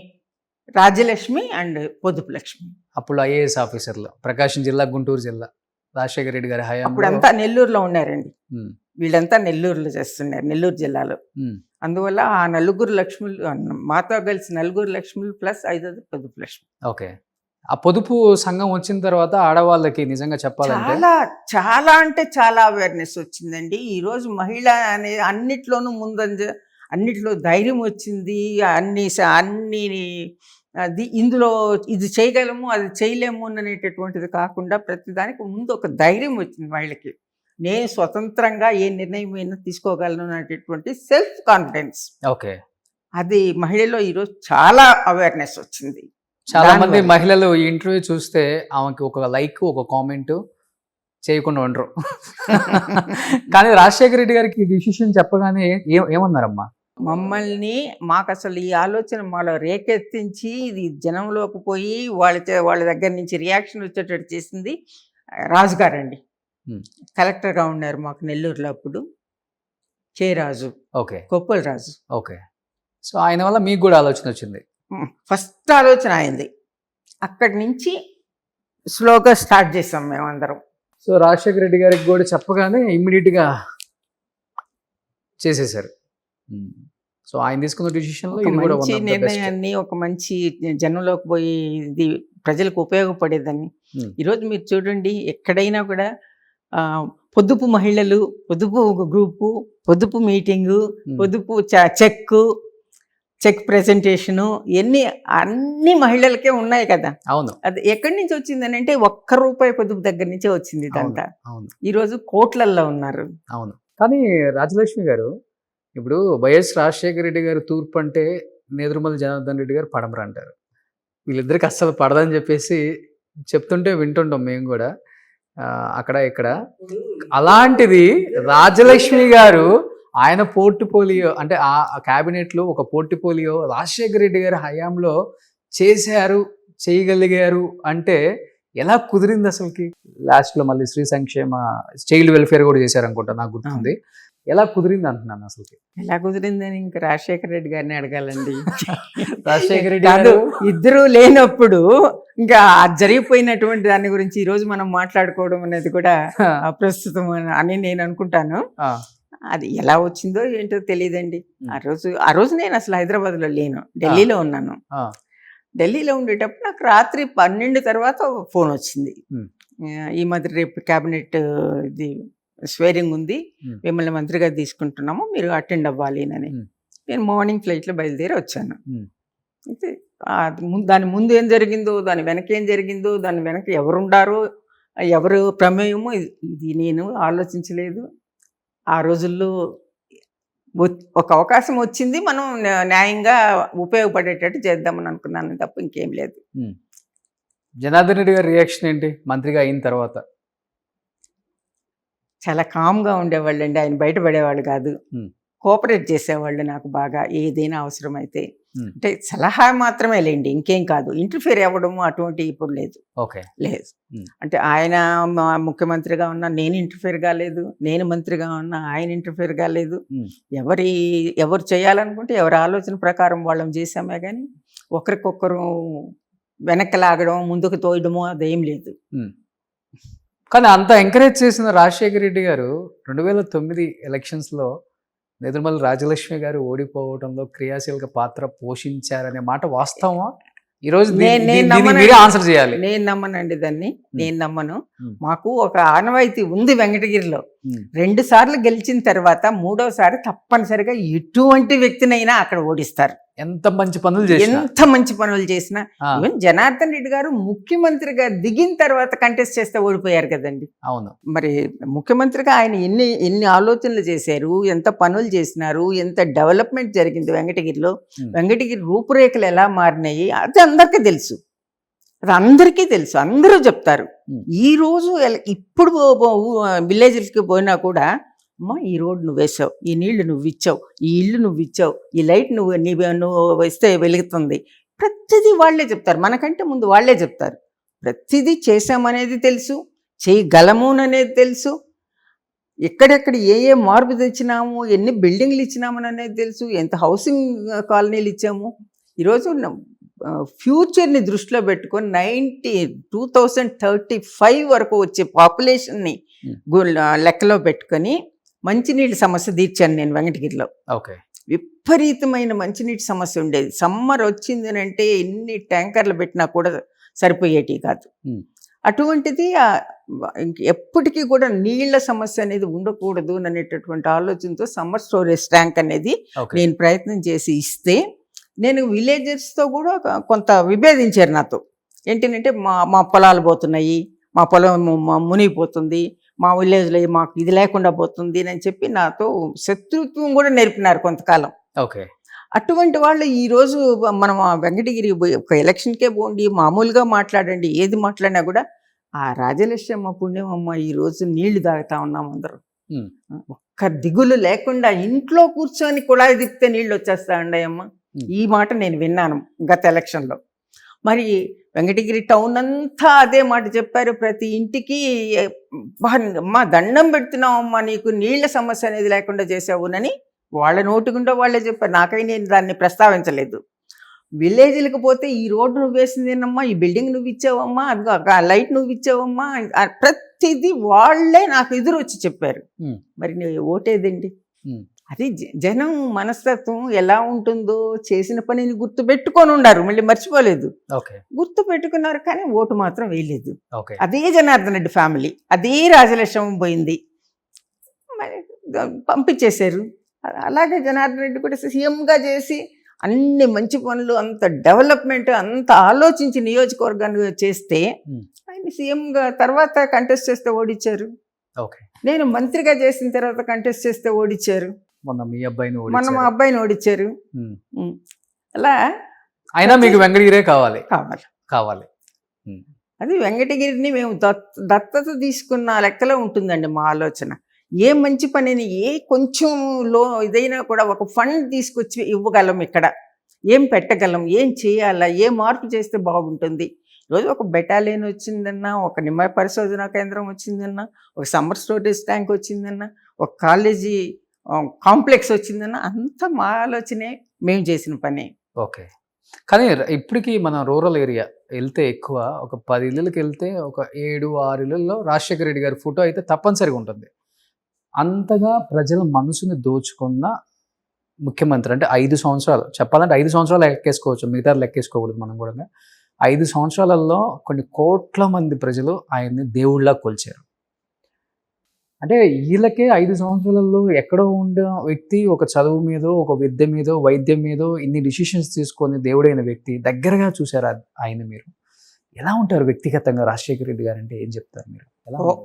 రాజలక్ష్మి అండ్ పొదుపు లక్ష్మి. అప్పుడు ఐఏఎస్ ఆఫీసర్లు ప్రకాశం జిల్లా, గుంటూరు జిల్లా, రాజశేఖర రెడ్డి గారి హయాం. అప్పుడంతా నెల్లూరులో ఉన్నారండి, వీళ్ళంతా నెల్లూరులో చేస్తున్నారు, నెల్లూరు జిల్లాలో. అందువల్ల ఆ 4 లక్ష్ములు, మాతో కలిసి 4 లక్ష్ములు ప్లస్ 5 పొదుపు లక్ష్మి. ఓకే. ఆ పొదుపు సంఘం వచ్చిన తర్వాత ఆడవాళ్ళకి నిజంగా చెప్పాలంటే చాలా అంటే చాలా అవేర్నెస్ వచ్చిందండి. ఈరోజు మహిళ అనే అన్నిట్లోనూ ముందంజ, అన్నిట్లో ధైర్యం వచ్చింది. అన్ని ఇందులో ఇది చేయగలము అది చేయలేము అనేటటువంటిది కాకుండా ప్రతిదానికి ముందు ఒక ధైర్యం వచ్చింది మహిళకి. నేను స్వతంత్రంగా ఏ నిర్ణయం అయినా తీసుకోగలను అనేటటువంటి సెల్ఫ్ కాన్ఫిడెన్స్. ఓకే. అది మహిళలో ఈరోజు చాలా అవేర్నెస్ వచ్చింది. చాలా మంది మహిళలు ఈ ఇంటర్వ్యూ చూస్తే ఆమెకి ఒక లైక్, ఒక కామెంట్ చేయకుండా ఉండరు. కానీ రాజశేఖర రెడ్డి గారికి ఈ డిసిషన్ చెప్పగానే ఏమన్నారమ్మా? మమ్మల్ని, మాకు అసలు ఈ ఆలోచన మాలో రేకెత్తించి ఇది జనంలోకి పోయి వాళ్ళ దగ్గర నుంచి రియాక్షన్ వచ్చేటట్టు చేసింది రాజుగారండి. కలెక్టర్గా ఉన్నారు మాకు నెల్లూరులో అప్పుడు, రాజు. ఓకే. కొప్పల రాజు. ఓకే. సో ఆయన వల్ల మీకు కూడా ఆలోచన వచ్చింది? ఫస్ట్ ఆలోచన అయింది. అక్కడి నుంచి స్లోగా స్టార్ట్ చేసాం మేమందరం. సో రాజశేఖర రెడ్డి గారికి కూడా చెప్పగానే ఇమ్మీడియట్గా చేసేసారు. సో ఆయన తీసుకున్న డిసిషన్లో మంచి నిర్ణయాన్ని, ఒక మంచి జనంలోకి పోయి ఇది ప్రజలకు ఉపయోగపడేదాన్ని. ఈరోజు మీరు చూడండి, ఎక్కడైనా కూడా పొదుపు మహిళలు, పొదుపు గ్రూపు, పొదుపు మీటింగు, పొదుపు చెక్ ప్రెజెంటేషను, అన్ని మహిళలకే ఉన్నాయి కదా. అవును. అది ఎక్కడి నుంచి వచ్చిందని అంటే ₹1 పొదుపు దగ్గర నుంచే వచ్చింది ఇదంతా. ఈరోజు కోట్లల్లో ఉన్నారు. అవును. కానీ రాజలక్ష్మి గారు, ఇప్పుడు వైఎస్ రాజశేఖర రెడ్డి గారు తూర్పు అంటే నేదురుమల్లి జనార్దన్ రెడ్డి గారు పడమర అంటారు. వీళ్ళిద్దరికి అస్సలు పడదని చెప్పేసి చెప్తుంటే వింటుంటాం మేము కూడా అక్కడ ఇక్కడ. అలాంటిది రాజలక్ష్మి గారు ఆయన పోర్ట్ఫోలియో అంటే ఆ క్యాబినెట్ లో ఒక పోర్ట్ఫోలియో రాజశేఖర రెడ్డి గారి హయాంలో చేశారు, చేయగలిగారు అంటే ఎలా కుదిరింది అసలుకి? లాస్ట్ లో మళ్ళీ శ్రీ సంక్షేమ చైల్డ్ వెల్ఫేర్ కూడా చేశారు అనుకుంటా, నాకు గుర్తుంది. ఎలా కుదిరింది అంటున్నాను అసలుకి? ఎలా కుదిరిందని ఇంకా రాజశేఖర రెడ్డి గారిని అడగాలండి. రాజశేఖర రెడ్డి కాదు, గారు ఇద్దరు లేనప్పుడు ఇంకా జరిగిపోయినటువంటి దాని గురించి ఈ రోజు మనం మాట్లాడుకోవడం అనేది కూడా ప్రస్తుతం అని నేను అనుకుంటాను. అది ఎలా వచ్చిందో ఏంటో తెలియదండి. ఆ రోజు నేను అసలు హైదరాబాద్ లో లేను, ఢిల్లీలో ఉన్నాను. ఢిల్లీలో ఉండేటప్పుడు నాకు రాత్రి 12 తర్వాత ఫోన్ వచ్చింది. ఈ మధ్య రేపు క్యాబినెట్ ఇది స్వేరింగ్ ఉంది, మిమ్మల్ని మంత్రిగా తీసుకుంటున్నాము, మీరు అటెండ్ అవ్వాలి అని. నేను మార్నింగ్ ఫ్లైట్లో బయలుదేరి వచ్చాను. అయితే దాని ముందు ఏం జరిగిందో, దాని వెనక ఏం జరిగిందో, దాని వెనక ఎవరుండారో, ఎవరు ప్రమేయమో ఇది నేను ఆలోచించలేదు. ఆ రోజుల్లో ఒక అవకాశం వచ్చింది, మనం న్యాయంగా ఉపయోగపడేటట్టు చేద్దామని అనుకున్నాను తప్ప ఇంకేం లేదు. జనార్దన్ రెడ్డి గారి రియాక్షన్ ఏంటి మంత్రిగా అయిన తర్వాత? చాలా కామ్గా ఉండేవాళ్ళు అండి. ఆయన బయటపడేవాళ్ళు కాదు, కోఆపరేట్ చేసేవాళ్ళు నాకు బాగా. ఏదైనా అవసరమైతే అంటే సలహా మాత్రమే లేండి, ఇంకేం కాదు. ఇంటర్ఫియర్ అవ్వడము అటువంటి ఇప్పుడు లేదు. లేదు అంటే ఆయన ముఖ్యమంత్రిగా ఉన్నా నేను ఇంటర్ఫియర్ కాలేదు, నేను మంత్రిగా ఉన్నా ఆయన ఇంటర్ఫియర్ కాలేదు. ఎవరు చేయాలనుకుంటే ఎవరి ఆలోచన ప్రకారం వాళ్ళని చేసామే కానీ ఒకరికొకరు వెనక్కి లాగడం, ముందుకు తోయడము అదేం లేదు. కానీ అంత ఎంకరేజ్ చేసిన రాజశేఖర రెడ్డి గారు 2009 ఎలక్షన్స్లో నేదురుమల్లి రాజలక్ష్మి గారు ఓడిపోవడంలో క్రియాశీలక పాత్ర పోషించారనే మాట వాస్తవమా? ఈరోజు ఆన్సర్ చేయాలి. నేను నమ్మనండి దాన్ని, నేను నమ్మను. మాకు ఒక ఆనవాయితీ ఉంది వెంకటగిరిలో. 2 సార్లు గెలిచిన తర్వాత 3వసారి తప్పనిసరిగా ఎటువంటి వ్యక్తినైనా అక్కడ ఓడిస్తారు. ఎంత మంచి పనులు చేసినా. ఈవెన్ జనార్దన్ రెడ్డి గారు ముఖ్యమంత్రిగా దిగిన తర్వాత కంటెస్ట్ చేస్తే ఓడిపోయారు కదండి. అవును. మరి ముఖ్యమంత్రిగా ఆయన ఎన్ని ఆలోచనలు చేశారు, ఎంత పనులు చేసినారు, ఎంత డెవలప్మెంట్ జరిగింది వెంకటగిరిలో, వెంకటగిరి రూపురేఖలు ఎలా మారినాయి, అది అందరికీ తెలుసు. అందరూ చెప్తారు. ఈ రోజు ఇప్పుడు విలేజ్కి పోయినా కూడా, అమ్మా ఈ రోడ్ నువ్వు వేసావు, ఈ నీళ్లు నువ్వు ఇచ్చావు, ఈ ఇల్లు నువ్వు ఇచ్చావు, ఈ లైట్ నువ్వు ఇస్తే వెలుగుతుంది, ప్రతిదీ వాళ్లే చెప్తారు. మనకంటే ముందు వాళ్లే చెప్తారు. ప్రతిదీ చేసామనేది తెలుసు, చేయగలము అనేది తెలుసు, ఎక్కడెక్కడ ఏ మార్పు తెచ్చినాము, ఎన్ని బిల్డింగ్లు ఇచ్చినాము అనేది తెలుసు, ఎంత హౌసింగ్ కాలనీలు ఇచ్చాము. ఈరోజు ఫ్యూచర్ని దృష్టిలో పెట్టుకొని 2035 వరకు వచ్చే పాపులేషన్ని లెక్కలో పెట్టుకొని మంచినీటి సమస్య తీర్చాను నేను వెంకటగిరిలో. విపరీతమైన మంచినీటి సమస్య ఉండేది. సమ్మర్ వచ్చింది అంటే ఎన్ని ట్యాంకర్లు పెట్టినా కూడా సరిపోయేటి కాదు. అటువంటిది ఎప్పటికీ కూడా నీళ్ల సమస్య అనేది ఉండకూడదు అనేటటువంటి ఆలోచనతో సమ్మర్ స్టోరేజ్ ట్యాంక్ అనేది నేను ప్రయత్నం చేసి ఇస్తే, నేను విలేజర్స్తో కూడా కొంత విభేదించారు నాతో. ఏంటంటే మా పొలాలు పోతున్నాయి, మా పొలం మునిగిపోతుంది, మా విలేజ్లో మాకు ఇది లేకుండా పోతుంది అని చెప్పి నాతో శత్రుత్వం కూడా నేర్పినారు కొంతకాలం. అటువంటి వాళ్ళు ఈరోజు మనం వెంకటగిరి ఒక ఎలక్షన్కే పోండి, మామూలుగా మాట్లాడండి, ఏది మాట్లాడినా కూడా ఆ రాజలక్ష్మి పుణ్యం అమ్మ ఈరోజు నీళ్లు తాగుతా ఉన్నాం అందరూ. ఒక్క దిగులు లేకుండా ఇంట్లో కూర్చొని కుళాయి తిప్పితే నీళ్ళు వచ్చేస్తా ఉన్నాయమ్మ. ఈ మాట నేను విన్నాను గత ఎలక్షన్లో. మరి వెంకటగిరి టౌన్ అంతా అదే మాట చెప్పారు. ప్రతి ఇంటికి అమ్మా దండం పెడుతున్నావమ్మా, నీకు నీళ్ల సమస్య అనేది లేకుండా చేసావునని వాళ్ళ నోటిగుండా వాళ్ళే చెప్పారు. నాకై నేను దాన్ని ప్రస్తావించలేదు. విలేజ్లకు పోతే ఈ రోడ్డు నువ్వు వేసిందేనమ్మా, ఈ బిల్డింగ్ నువ్వు ఇచ్చావమ్మా, అది లైట్ నువ్వు ఇచ్చావమ్మా, ప్రతిదీ వాళ్ళే నాకు ఎదురు వచ్చి చెప్పారు. మరి నువ్వు ఓటేదండి? అది జనం మనస్తత్వం ఎలా ఉంటుందో, చేసిన పనిని గుర్తు పెట్టుకొని ఉన్నారు, మళ్ళీ మర్చిపోలేదు. గుర్తు పెట్టుకున్నారు కానీ ఓటు మాత్రం వేయలేదు. అదే జనార్దన్ రెడ్డి ఫ్యామిలీ, అదే రాజలక్ష్మి పోయింది, మరి పంపించేశారు. అలాగే జనార్దన్ రెడ్డి కూడా సీఎంగా చేసి అన్ని మంచి పనులు, అంత డెవలప్మెంట్, అంత ఆలోచించి నియోజకవర్గాన్ని చేస్తే ఆయన సీఎంగా తర్వాత కంటెస్ట్ చేస్తే ఓడిచ్చారు. నేను మంత్రిగా చేసిన తర్వాత కంటెస్ట్ చేస్తే ఓడిచ్చారు. మొన్న మా అబ్బాయిని ఓడించారు. అలా అయినా మీకు వెంకటగిరే కావాలి కావాలి. కావాలి. అది వెంకటగిరిని మేము దత్తత తీసుకున్న లెక్కలో ఉంటుందండి మా ఆలోచన. ఏ మంచి పనిని ఏ కొంచెం ఇదైనా కూడా ఒక ఫండ్ తీసుకొచ్చి ఇవ్వగలం, ఇక్కడ ఏం పెట్టగలం, ఏం చేయాలా, ఏ మార్పు చేస్తే బాగుంటుంది. ఈరోజు ఒక బెటాలియన్ వచ్చిందన్నా, ఒక నిమ్మ పరిశోధనా కేంద్రం వచ్చిందన్నా, ఒక సమ్మర్ స్టోరేజ్ ట్యాంక్ వచ్చిందన్నా, ఒక కాలేజీ కాంప్లెక్స్ వచ్చిందన్నా, అంతా మా ఆలోచనే, మేము చేసిన పని. ఓకే. కానీ ఇప్పటికీ మనం రూరల్ ఏరియా వెళ్తే ఎక్కువ ఒక 10 ఇళ్ళకి వెళ్తే ఒక 7-6 ఇళ్ళల్లో రాజశేఖర రెడ్డి గారి ఫోటో అయితే తప్పనిసరిగా ఉంటుంది. అంతగా ప్రజల మనసుని దోచుకున్న ముఖ్యమంత్రి అంటే 5 సంవత్సరాలు చెప్పాలంటే 5 సంవత్సరాలు లెక్కేసుకోవచ్చు, మిగతా లెక్కేసుకోకూడదు మనం కూడా. 5 సంవత్సరాలలో కొన్ని కోట్ల మంది ప్రజలు ఆయన్ని దేవుళ్ళ కొలిచారు. అంటే వీళ్ళకే 5 సంవత్సరాలలో ఎక్కడో ఉండే వ్యక్తి ఒక చదువు మీదో, ఒక విద్య మీదో, వైద్యం మీదో ఇన్ని డిసిషన్స్ తీసుకొని దేవుడైన వ్యక్తి దగ్గరగా చూశారు ఆయన. మీరు ఎలా ఉంటారు వ్యక్తిగతంగా రాజశేఖర రెడ్డి గారు అంటే ఏం చెప్తారు మీరు?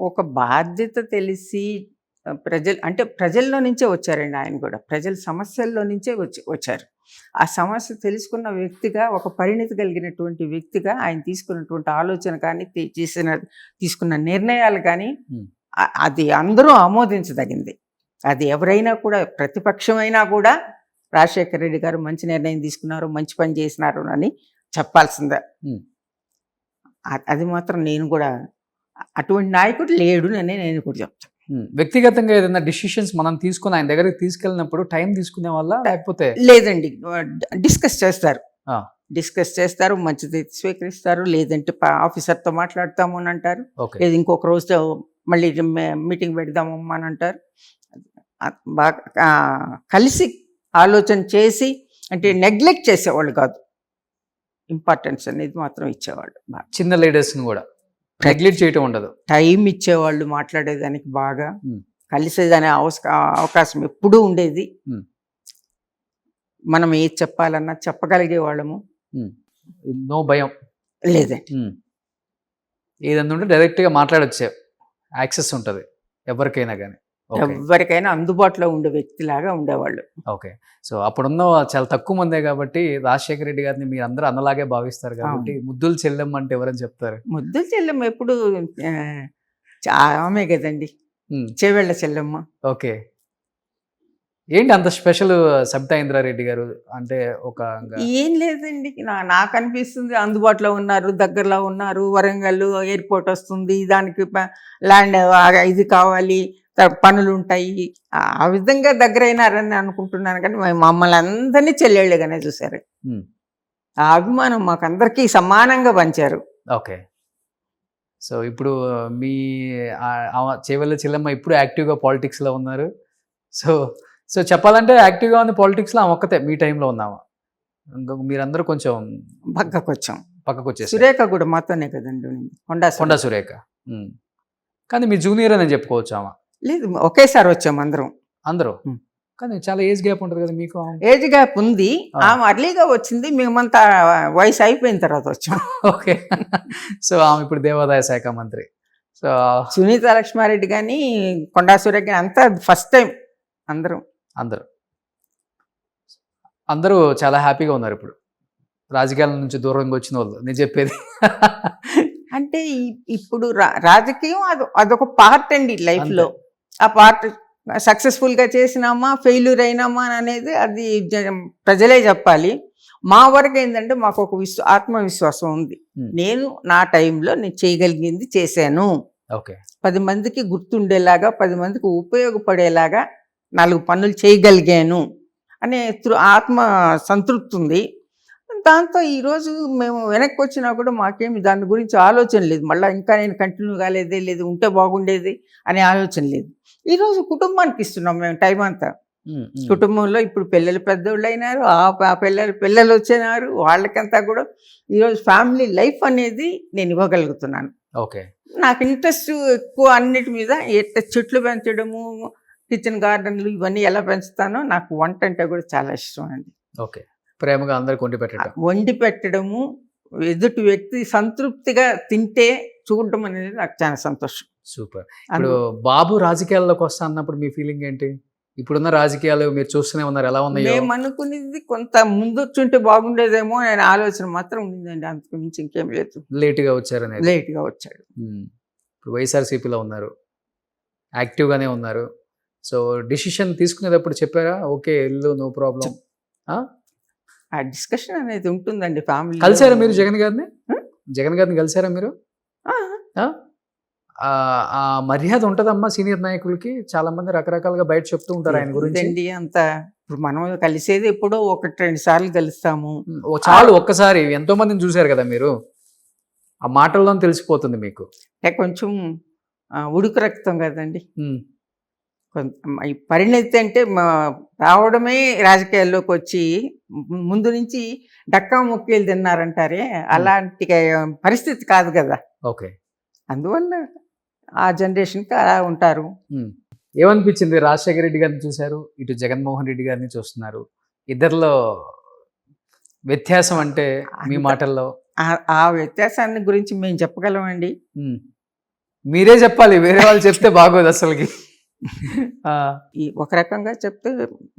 ఒక బాధ్యత తెలిసి ప్రజల్లో నుంచే వచ్చారండి ఆయన కూడా. ప్రజల సమస్యల్లో నుంచే వచ్చారు. ఆ సమస్య తెలుసుకున్న వ్యక్తిగా, ఒక పరిణితి కలిగినటువంటి వ్యక్తిగా ఆయన తీసుకున్నటువంటి ఆలోచన కానీ, తీసుకున్న నిర్ణయాలు కానీ అది అందరూ ఆమోదించదగింది. అది ఎవరైనా కూడా, ప్రతిపక్షమైనా కూడా రాజశేఖర రెడ్డి గారు మంచి నిర్ణయం తీసుకున్నారు, మంచి పని చేసినారు అని చెప్పాల్సిందే. అది మాత్రం నేను కూడా, అటువంటి నాయకుడు లేడు అని నేను కూడా చెప్తాను. వ్యక్తిగతంగా ఏదైనా డిసిషన్స్ మనం తీసుకుని ఆయన దగ్గరికి తీసుకెళ్ళినప్పుడు టైం తీసుకునే వల్ల, లేకపోతే లేదండి, డిస్కస్ చేస్తారు, మంచిది స్వీకరిస్తారు, లేదంటే ఆఫీసర్తో మాట్లాడతాము అని అంటారు, లేదు ఇంకొక రోజు మళ్ళీ మీటింగ్ పెడదామమ్మా అని అంటారు. బాగా కలిసి ఆలోచన చేసి, అంటే నెగ్లెక్ట్ చేసేవాళ్ళు కాదు, ఇంపార్టెన్స్ అనేది మాత్రం ఇచ్చేవాళ్ళు. చిన్న లీడర్స్ని కూడా నెగ్లెక్ట్ చేయటం ఉండదు, టైం ఇచ్చేవాళ్ళు, మాట్లాడేదానికి బాగా కలిసేదాని అవకాశం ఎప్పుడూ ఉండేది. మనం ఏది చెప్పాలన్నా చెప్పగలిగే వాళ్ళము, నో భయం లేదండి. ఏదన్నా ఉంటే డైరెక్ట్గా మాట్లాడొచ్చే యాక్సెస్ ఉంటుంది ఎవరికైనా కానీ, ఎవరికైనా అందుబాటులో ఉండే వ్యక్తిలాగా ఉండేవాళ్ళు. ఓకే. సో అప్పుడున్న చాలా తక్కువ మందే కాబట్టి రాజశేఖర రెడ్డి గారిని మీరు అందరూ అన్నలాగే భావిస్తారు కాబట్టి, ముద్దులు చెల్లెమ్మ అంటే ఎవరని చెప్తారు? ముద్దులు చెల్లెమ్మ ఎప్పుడు ఆమె కదండి, చేవెళ్ళ చెల్లెమ్మ. ఓకే. ఏంటి అంత స్పెషల్ సబితా ఇంద్రారెడ్డి గారు అంటే? ఏం లేదండి, నాకు అనిపిస్తుంది అందుబాటులో ఉన్నారు, దగ్గరలో ఉన్నారు. వరంగల్ ఎయిర్పోర్ట్ వస్తుంది, దానికి ల్యాండ్ ఇది కావాలి, పనులు ఉంటాయి, ఆ విధంగా దగ్గర అయినారని అనుకుంటున్నాను. కానీ మమ్మల్ని అందరినీ చెల్లెళ్ళగానే చూశారు. ఆ అభిమానం మాకందరికీ సమానంగా పంచారు. ఓకే. సో ఇప్పుడు మీ చేవెళ్ళ చెల్లెమ్మ ఇప్పుడు యాక్టివ్గా పాలిటిక్స్లో ఉన్నారు. సో చెప్పాలంటే యాక్టివ్గా ఉంది పాలిటిక్స్లో ఆమె ఒక్కతే మీ టైంలో ఉన్నామా? మీరందరూ కొంచెం పక్కకు వచ్చేసి. సురేఖ కూడా మాతోనే కదండి, కొండా సురేఖ. కానీ మీ జూనియర్ అని చెప్పుకోవచ్చు ఆమె. లేదు, ఒకేసారి వచ్చాము అందరూ. కానీ చాలా ఏజ్ గ్యాప్ ఉంటుంది కదా మీకు? ఏజ్ గ్యాప్ ఉంది, ఆమె అర్లీగా వచ్చింది, మేమంతా వయసు అయిపోయిన తర్వాత వచ్చాం. ఓకే. సో ఆమె ఇప్పుడు దేవాదాయ శాఖ మంత్రి. సో సునీత లక్ష్మారెడ్డి కానీ, కొండా సురేఖ కానీ అంతా ఫస్ట్ టైం. అందరూ చాలా హ్యాపీగా ఉన్నారు ఇప్పుడు, రాజకీయాల నుంచి దూరంగా వచ్చిన వాళ్ళు. నేను చెప్పేది అంటే ఇప్పుడు రాజకీయం అదొక పార్ట్ అండి లైఫ్లో. ఆ పార్ట్ సక్సెస్ఫుల్గా చేసినామా, ఫెయిల్యూర్ అయినామా అనేది అది ప్రజలే చెప్పాలి. మా వరకు ఏంటంటే మాకు ఒక ఆత్మవిశ్వాసం ఉంది. నేను నా టైంలో నేను చేయగలిగింది చేశాను. 10 మందికి గుర్తుండేలాగా, 10 మందికి ఉపయోగపడేలాగా 4 పనులు చేయగలిగాను అనే ఆత్మ సంతృప్తి ఉంది. దాంతో ఈరోజు మేము వెనక్కి వచ్చినా కూడా మాకేమి దాని గురించి ఆలోచన లేదు. మళ్ళీ ఇంకా నేను కంటిన్యూ కాలేదే, లేదు ఉంటే బాగుండేది అనే ఆలోచన లేదు. ఈరోజు కుటుంబానికి ఇస్తున్నాం మేము టైం అంతా. కుటుంబంలో ఇప్పుడు పిల్లలు పెద్దోళ్ళు అయినారు, ఆ పిల్లలు వచ్చినారు, వాళ్ళకంతా కూడా ఈరోజు ఫ్యామిలీ లైఫ్ అనేది నేను ఇవ్వగలుగుతున్నాను. నాకు ఇంట్రెస్ట్ ఎక్కువ అన్నిటి మీద. చెట్లు పెంచడము, కిచెన్ గార్డెన్లు ఇవన్నీ ఎలా పెంచుతానో, నాకు వంట అంటే కూడా చాలా ఇష్టం అండి. ప్రేమగా అందరికి వండి పెట్టడము, ఎదుటి వ్యక్తి సంతృప్తిగా తింటే చూడడం అనేది నాకు చాలా సంతోషం. సూపర్. ఇప్పుడు బాబు రాజకీయాల్లోకి వస్తా అన్నప్పుడు మీ ఫీలింగ్ ఏంటి? ఇప్పుడున్న రాజకీయాలు మీరు చూస్తూనే ఉన్నారు, ఎలా ఉన్నాయో. మేము అనుకునేది కొంత ముందు వచ్చుంటే బాగుండేదేమో అనే ఆలోచన మాత్రం ఉండిందండి, అంతకు మించి ఇంకేం లేదు. లేట్గా వచ్చారనేది. లేట్గా వచ్చాడు. ఇప్పుడు వైఎస్ఆర్సీపీలో ఉన్నారు, యాక్టివ్గానే ఉన్నారు. సో డిసిషన్ తీసుకునేటప్పుడు చెప్పారా, ఓకే వెళ్ళు, నో ప్రాబ్లం? ఆ డిస్కషన్ అనేది ఉంటుందండి ఫ్యామిలీ. కలిసారా మీరు జగన్ గారిని? జగన్ గారిని కలిసారా మీరు? ఆ మర్యాద ఉంటదమ్మా సీనియర్ నాయకులకి, చాలా మంది రకరకాలుగా బయట చెప్తూ ఉంటారు ఆయన గురించి. అంత ఇప్పుడు మనం కలిసేది ఎప్పుడో 1-2 సార్లు కలుస్తాము. చాలు, ఒక్కసారి. ఎంతో మందిని చూశారు కదా మీరు, ఆ మాటల్లో తెలిసిపోతుంది మీకు. కొంచెం ఉడుకు రక్తం కదండి. ఈ పరిణతి అంటే రావడమే రాజకీయాల్లోకి వచ్చి ముందు నుంచి డక్కా ముక్కీలు తిన్నారంటారే, అలాంటి పరిస్థితి కాదు కదా. ఓకే. అందువల్ల ఆ జనరేషన్కి అలా ఉంటారు. ఏమనిపించింది? రాజశేఖర రెడ్డి గారిని చూశారు, ఇటు జగన్మోహన్ రెడ్డి గారిని చూస్తున్నారు, ఇద్దరిలో వ్యత్యాసం అంటే మీ మాటల్లో? ఆ వ్యత్యాసాన్ని గురించి మేము చెప్పగలమండి? మీరే చెప్పాలి, వేరే వాళ్ళు చెప్తే బాగోదు అసలుకి. ఈ ఒక రకంగా చెప్తే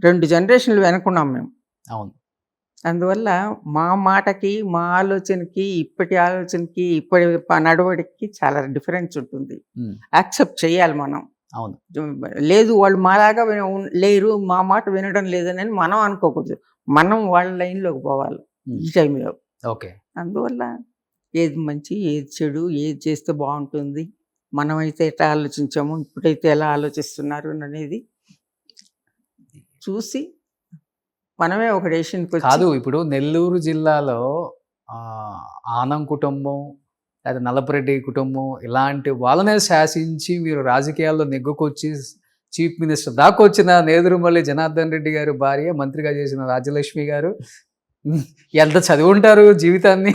2 జనరేషన్లు వెనుకున్నాం మేము. అవును. అందువల్ల మా మాటకి, మా ఆలోచనకి, ఇప్పటి ఆలోచనకి, ఇప్పటి నడవడికి చాలా డిఫరెన్స్ ఉంటుంది. యాక్సెప్ట్ చేయాలి మనం. అవును. లేదు వాళ్ళు మాలాగా లేరు, మా మాట వినడం లేదని మనం అనుకోకూడదు. మనం వాళ్ళ లైన్లోకి పోవాలి ఈ టైంలో. ఓకే. అందువల్ల ఏది మంచి, ఏది చెడు, ఏది చేస్తే బాగుంటుంది, మనమైతే ఎట్లా ఆలోచించాము, ఇప్పుడైతే ఎలా ఆలోచిస్తున్నారు అనేది చూసి మనమే ఒక డెసిషన్కి కాదు. ఇప్పుడు నెల్లూరు జిల్లాలో ఆనం కుటుంబం, లేదా నల్లపురెడ్డి కుటుంబం, ఇలాంటి వాళ్ళనే శాసించి మీరు రాజకీయాల్లో నెగ్గుకొచ్చి చీఫ్ మినిస్టర్ దాకా వచ్చిన నేదురుమల్లి జనార్దన్ రెడ్డి గారు భార్య, మంత్రిగా చేసిన రాజ్యలక్ష్మి గారు ఎంత చదివి ఉంటారు జీవితాన్ని?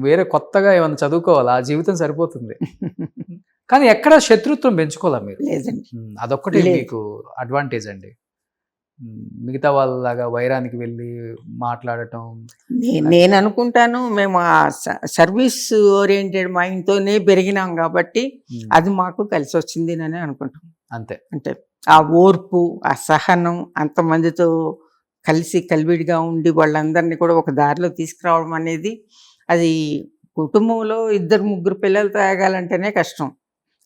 వేరే కొత్తగా ఏమైనా చదువుకోవాలా? ఆ జీవితం సరిపోతుంది. కానీ ఎక్కడ శత్రుత్వం పెంచుకోవాలా మీరు? లేదండి. అదొక్కటే మీకు అడ్వాంటేజ్ అండి. మిగతా వాళ్ళలాగా వైరానికి వెళ్ళి మాట్లాడటం. నేను అనుకుంటాను, మేము ఆ సర్వీస్ ఓరియంటెడ్ మైండ్తోనే పెరిగినాం కాబట్టి అది మాకు కలిసి వచ్చింది అని అనుకుంటాం. అంతే. అంటే ఆ ఓర్పు, ఆ సహనం, అంతమందితో కలిసి కలివిడిగా ఉండి వాళ్ళందరినీ కూడా ఒక దారిలో తీసుకురావడం అనేది, అది కుటుంబంలో 2-3 పిల్లలతో ఆగాలంటేనే కష్టం.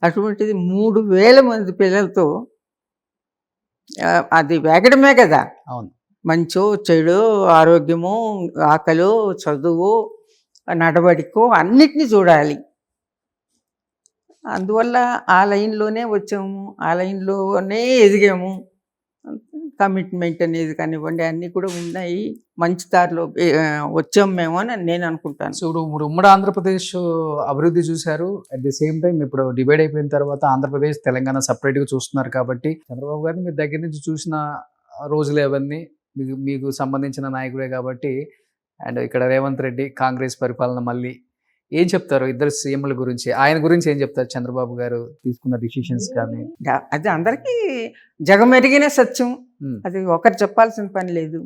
అటువంటిది 3000 మంది పిల్లలతో అది వేగడమే కదా. అవును. మంచో చెడో, ఆరోగ్యము, ఆకలో, చదువు, నడవడికో అన్నిటినీ చూడాలి. అందువల్ల ఆ లైన్లోనే వచ్చాము, ఆ లైన్లోనే ఎదిగాము. కమిట్మెంట్ అనేది కానివ్వండి, అన్నీ కూడా ఉన్నాయి. మంచి దారిలో వచ్చాము మేము అని నేను అనుకుంటాను. సో ఇప్పుడు ఉమ్మడి ఆంధ్రప్రదేశ్ అభివృద్ధి చూశారు, అట్ ది సేమ్ టైం ఇప్పుడు డివైడ్ అయిపోయిన తర్వాత ఆంధ్రప్రదేశ్, తెలంగాణ సపరేట్గా చూస్తున్నారు కాబట్టి చంద్రబాబు గారిని మీరు దగ్గర నుంచి చూసిన రోజులు అవన్నీ, మీకు సంబంధించిన నాయకుడే కాబట్టి. అండ్ ఇక్కడ రేవంత్ రెడ్డి, కాంగ్రెస్ పరిపాలన మళ్ళీ ఏం చెప్తారు ఇద్దరు సీఎంల గురించి? ఆయన గురించి ఏం చెప్తారు? చంద్రబాబు గారు తీసుకున్న డిసిషన్స్ కానీ. అది అందరికీ జగమెరిగిన సత్యం. అది ఒకరు చెప్పాల్సిన పని లేదు,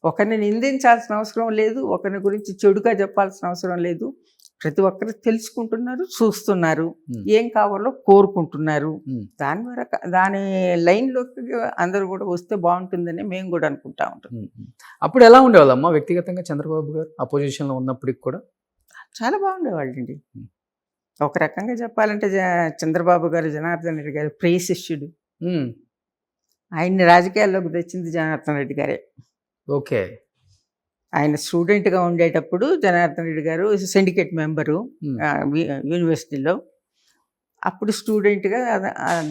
ఒకరిని నిందించాల్సిన అవసరం లేదు, ఒకరి గురించి చెడుగా చెప్పాల్సిన అవసరం లేదు. ప్రతి ఒక్కరు తెలుసుకుంటున్నారు, చూస్తున్నారు, ఏం కావాలో కోరుకుంటున్నారు. దాని లైన్లోకి అందరూ కూడా వస్తే బాగుంటుందని మేము కూడా అనుకుంటా ఉంటాం. అప్పుడు ఎలా ఉండేవాళ్ళమ్మా వ్యక్తిగతంగా చంద్రబాబు గారు అపోజిషన్లో ఉన్నప్పటికి కూడా? చాలా బాగుండేవాళ్ళండి. ఒక రకంగా చెప్పాలంటే చంద్రబాబు గారు జనార్దన్ రెడ్డి గారు ప్రియ శిష్యుడు. ఆయన్ని రాజకీయాల్లోకి తెచ్చింది జనార్దన్ రెడ్డి గారే. ఓకే. ఆయన స్టూడెంట్గా ఉండేటప్పుడు జనార్దన్ రెడ్డి గారు సిండికేట్ మెంబరు యూనివర్సిటీలో. అప్పుడు స్టూడెంట్గా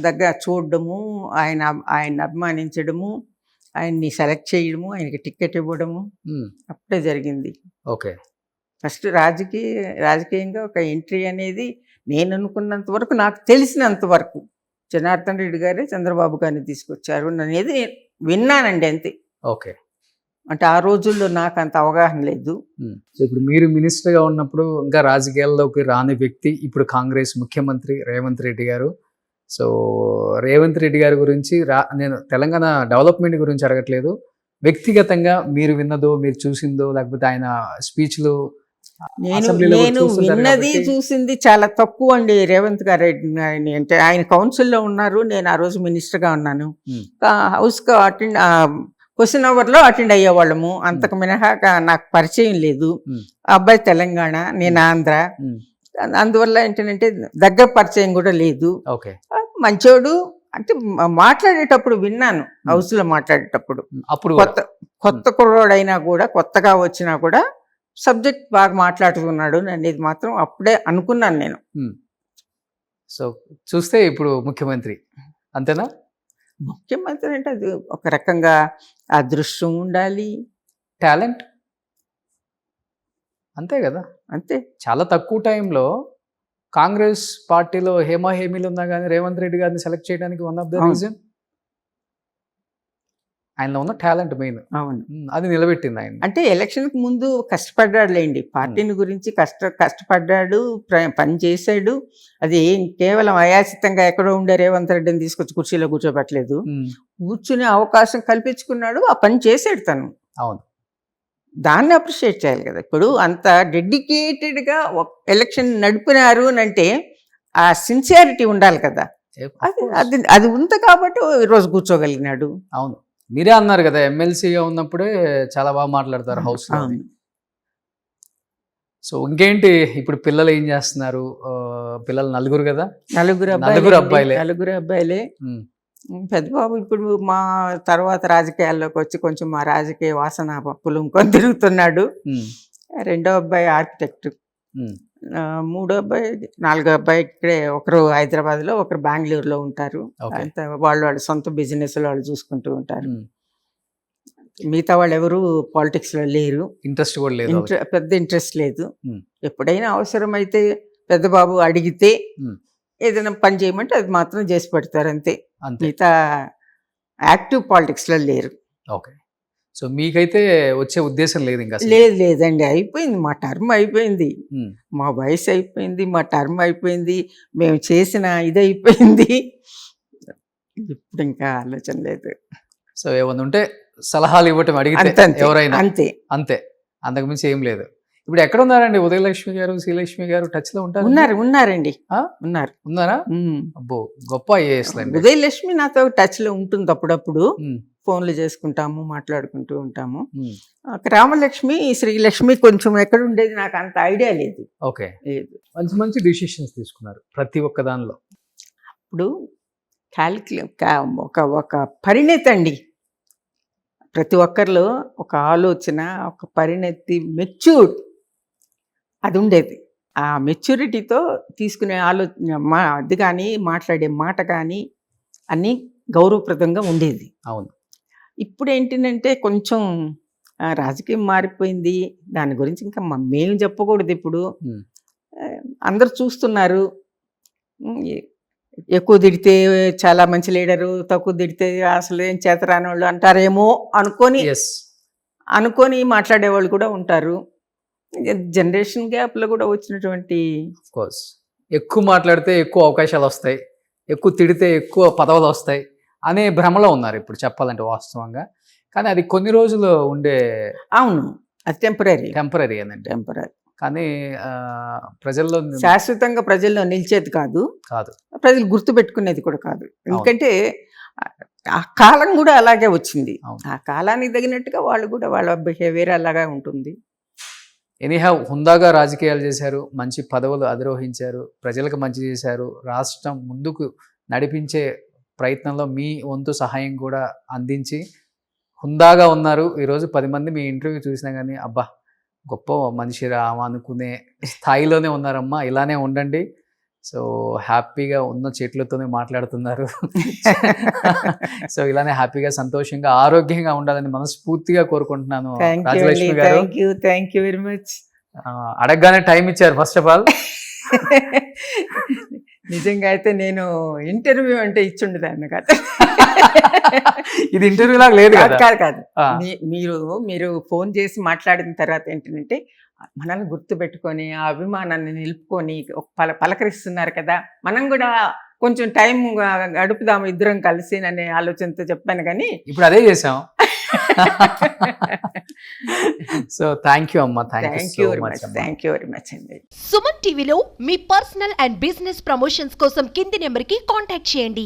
దగ్గర చూడడము, ఆయన్ని అభిమానించడము, ఆయన్ని సెలెక్ట్ చేయడము, ఆయనకి టికెట్ ఇవ్వడము అప్పుడే జరిగింది. ఓకే. ఫస్ట్ రాజకీయంగా ఒక ఎంట్రీ అనేది నేను అనుకున్నంత వరకు, నాకు తెలిసినంత వరకు జనార్దన్ రెడ్డి గారే చంద్రబాబు గారిని తీసుకొచ్చారు అనేది విన్నానండి, అంతే. ఓకే. అంటే ఆ రోజుల్లో నాకు అంత అవగాహన లేదు. సో ఇప్పుడు మీరు మినిస్టర్గా ఉన్నప్పుడు ఇంకా రాజకీయాల్లోకి రాని వ్యక్తి ఇప్పుడు కాంగ్రెస్ ముఖ్యమంత్రి రేవంత్ రెడ్డి గారు. సో రేవంత్ రెడ్డి గారి గురించి నేను తెలంగాణ డెవలప్మెంట్ గురించి అడగట్లేదు, వ్యక్తిగతంగా మీరు విన్నదో, మీరు చూసిందో, లేకపోతే ఆయన స్పీచ్లు నేను అసెంబ్లీలో కూడా నేను చూస్తుంటారు విన్నది కాబట్టి. చూసింది చాలా తక్కువ అండి రేవంత్ గారు అంటే ఆయన కౌన్సిల్లో ఉన్నారు, నేను ఆ రోజు మినిస్టర్గా ఉన్నాను. Hmm. హౌస్కి అటెండ్ క్వశ్చన్ అవర్లో అటెండ్ అయ్యేవాళ్ళము, అంతకు మినహా నాకు పరిచయం లేదు. Hmm. ఆ అబ్బాయి తెలంగాణ, నేను ఆంధ్ర, Hmm. అందువల్ల ఏంటంటే దగ్గర పరిచయం కూడా లేదు. ఓకే. మంచోడు అంటే మాట్లాడేటప్పుడు విన్నాను, హౌస్లో మాట్లాడేటప్పుడు అప్పుడు కొత్త కుర్రోడైనా కూడా, కొత్తగా వచ్చినా కూడా సబ్జెక్ట్ బాగా మాట్లాడుతున్నాడు అనేది మాత్రం అప్పుడే అనుకున్నాను నేను. సో చూస్తే ఇప్పుడు ముఖ్యమంత్రి అంతేనా? ముఖ్యమంత్రి అంటే అది ఒక రకంగా అదృష్టం ఉండాలి, టాలెంట్ అంతే కదా. అంతే. చాలా తక్కువ టైంలో కాంగ్రెస్ పార్టీలో హేమీలు ఉన్నా కానీ రేవంత్ రెడ్డి గారిని సెలెక్ట్ చేయడానికి వన్ ఆఫ్ ద అవును. రీజన్ ఆయనలో ఉన్న టాలెంట్ మెయిన్. అవును. అది నిలబెట్టింది ఆయన. అంటే ఎలక్షన్కి ముందు కష్టపడ్డాడులేండి, పార్టీని గురించి కష్టపడ్డాడు, పని చేశాడు. అది కేవలం అయాచితంగా ఎక్కడో ఉండే రేవంత్ రెడ్డిని తీసుకొచ్చి కుర్చీలో కూర్చోబెట్టలేదు, కూర్చునే అవకాశం కల్పించుకున్నాడు, ఆ పని చేశాడు తను. అవును. దాన్ని అప్రిషియేట్ చేయాలి కదా. ఇప్పుడు అంత డెడికేటెడ్గా ఎలక్షన్ నడిపినారు అని అంటే ఆ సిన్సియారిటీ ఉండాలి కదా. అది అది ఉంది కాబట్టి ఈరోజు కూర్చోగలిగినాడు. అవును. మీరే అన్నారు కదా, ఎమ్మెల్సీగా ఉన్నప్పుడే చాలా బాగా మాట్లాడతారు హౌస్ లో. సో ఇంకేంటి ఇప్పుడు పిల్లలు ఏం చేస్తున్నారు? పిల్లలు నలుగురు కదా? నలుగురు అబ్బాయిలే. పెద్ద బాబు ఇప్పుడు మా తర్వాత రాజకీయాల్లోకి వచ్చి కొంచెం మా రాజకీయ వాసన పులుముకొని తిరుగుతున్నాడు. రెండో అబ్బాయి ఆర్కిటెక్ట్. మూడో అబ్బాయి, నాలుగో అబ్బాయి ఇక్కడే, ఒకరు హైదరాబాద్లో, ఒకరు బెంగళూరులో ఉంటారు. అంత వాళ్ళు సొంత బిజినెస్ వాళ్ళు చూసుకుంటూ ఉంటారు. మిగతా వాళ్ళు ఎవరు పాలిటిక్స్లో లేరు, ఇంట్రెస్ట్ కూడా లేదు, పెద్ద ఇంట్రెస్ట్ లేదు. ఎప్పుడైనా అవసరమైతే పెద్ద బాబు అడిగితే ఏదైనా పని చేయమంటే అది మాత్రం చేసి పెడతారు, అంతే. మిగతా యాక్టివ్ పాలిటిక్స్లో లేరు. ఓకే. సో మీకైతే వచ్చే ఉద్దేశం లేదు ఇంకా? లేదండి, అయిపోయింది, మా టర్మ్ అయిపోయింది, మా వయసు అయిపోయింది, మా టర్మ్ అయిపోయింది, మేము చేసిన ఇది అయిపోయింది, ఇప్పుడు ఇంకా ఆలోచన లేదు. సో ఏమన్నా ఉంటే సలహాలు ఇవ్వటం అడిగితే ఎవరైనా, అంతే అంతే, అంతకుమించి ఏం లేదు. ఇప్పుడు ఎక్కడ ఉన్నారండి ఉదయలక్ష్మి గారు, శ్రీలక్ష్మి గారు? టచ్ లో ఉంటారు? ఉన్నారండి. ఉన్నారా? అబ్బో, గొప్ప ఐఏఎస్. ఉదయలక్ష్మి నాతో టచ్ లో ఉంటుంది, అప్పుడప్పుడు ఫోన్లు చేసుకుంటాము, మాట్లాడుకుంటూ ఉంటాము. రామలక్ష్మి, శ్రీలక్ష్మి కొంచెం ఎక్కడ ఉండేది నాకు అంత ఐడియా లేదు. ఓకే. మంచి మంచి డిసిషన్స్ తీసుకున్నారు ప్రతి ఒక్క దానిలో. ఇప్పుడు ఒక పరిణతి అండి, ప్రతి ఒక్కరిలో ఒక ఆలోచన, ఒక పరిణతి, మెచ్యూర్ అది ఉండేది. ఆ మెచ్యూరిటీతో తీసుకునే ఆలోచన, అది కానీ మాట్లాడే మాట కానీ అన్నీ గౌరవప్రదంగా ఉండేది. అవును. ఇప్పుడు ఏంటంటే కొంచెం రాజకీయం మారిపోయింది, దాని గురించి ఇంకా మేము చెప్పకూడదు. ఇప్పుడు అందరు చూస్తున్నారు, ఎక్కువ తిడితే చాలా మంచి లీడరు, తక్కువ తిడితే అసలు ఏం చేతరాని వాళ్ళు అంటారేమో అనుకొని మాట్లాడేవాళ్ళు కూడా ఉంటారు. జనరేషన్ గ్యాప్లో కూడా వచ్చినటువంటి, ఎక్కువ మాట్లాడితే ఎక్కువ అవకాశాలు వస్తాయి, ఎక్కువ తిడితే ఎక్కువ పదవులు వస్తాయి అనే భ్రమలో ఉన్నారు ఇప్పుడు చెప్పాలంటే వాస్తవంగా. కానీ అది కొన్ని రోజులు ఉండే. అవును, అది టెంపరీ ఏంటంటే టెంపరీ, కానీ ప్రజల్లో శాశ్వతంగా ప్రజల్లో నిలిచేది కాదు, ప్రజలు గుర్తుపెట్టుకునేది కూడా కాదు. ఎందుకంటే ఆ కాలం కూడా అలాగే వచ్చింది, ఆ కాలానికి తగినట్టుగా వాళ్ళు కూడా వాళ్ళ బిహేవియర్ అలాగే ఉంటుంది. ఎనీహౌ హుందాగా రాజకీయాలు చేశారు, మంచి పదవులు అధిరోహించారు, ప్రజలకు మంచి చేశారు, రాష్ట్రం ముందుకు నడిపించే ప్రయత్నంలో మీ వంతు సహాయం కూడా అందించి హుందాగా ఉన్నారు. ఈరోజు 10 మంది మీ ఇంటర్వ్యూ చూసినా కానీ అబ్బా గొప్ప మనిషి రామ అనుకునే స్థాయిలోనే ఉన్నారమ్మా, ఇలానే ఉండండి. సో హ్యాపీగా ఉన్న చెట్లతోనే మాట్లాడుతున్నారు. సో ఇలానే హ్యాపీగా, సంతోషంగా, ఆరోగ్యంగా ఉండాలని మనస్ఫూర్తిగా కోరుకుంటున్నాను రాజలక్ష్మి గారు. Thank you very much. అడగగానే టైం ఇచ్చారు ఫస్ట్ ఆఫ్ ఆల్. నిజంగా అయితే నేను ఇంటర్వ్యూ అంటే ఇచ్చుండేదాన్ని కాదు. ఇది ఇంటర్వ్యూ లాగా లేదు కాదు. మీరు ఫోన్ చేసి మాట్లాడిన తర్వాత ఏంటంటే మనల్ని గుర్తుపెట్టుకొని ఆ అభిమానాన్ని నిలుపుకొని పలకరిస్తున్నారు కదా, మనం కూడా కొంచెం టైం గడుపుదాము ఇద్దరం కలిసి అనే ఆలోచనతో చెప్పాను. కానీ ఇప్పుడు అదే చేసాం. సో థ్యాంక్ యూ అమ్మా, thank thank you you so very much much, అమ్మా. థ్యాంక్ యూ వెరీ మచ్ అండి. సుమన్ టీవీలో మీ పర్సనల్ అండ్ బిజినెస్ ప్రమోషన్స్ కోసం కింది నెంబర్కి కాంటాక్ట్ చేయండి.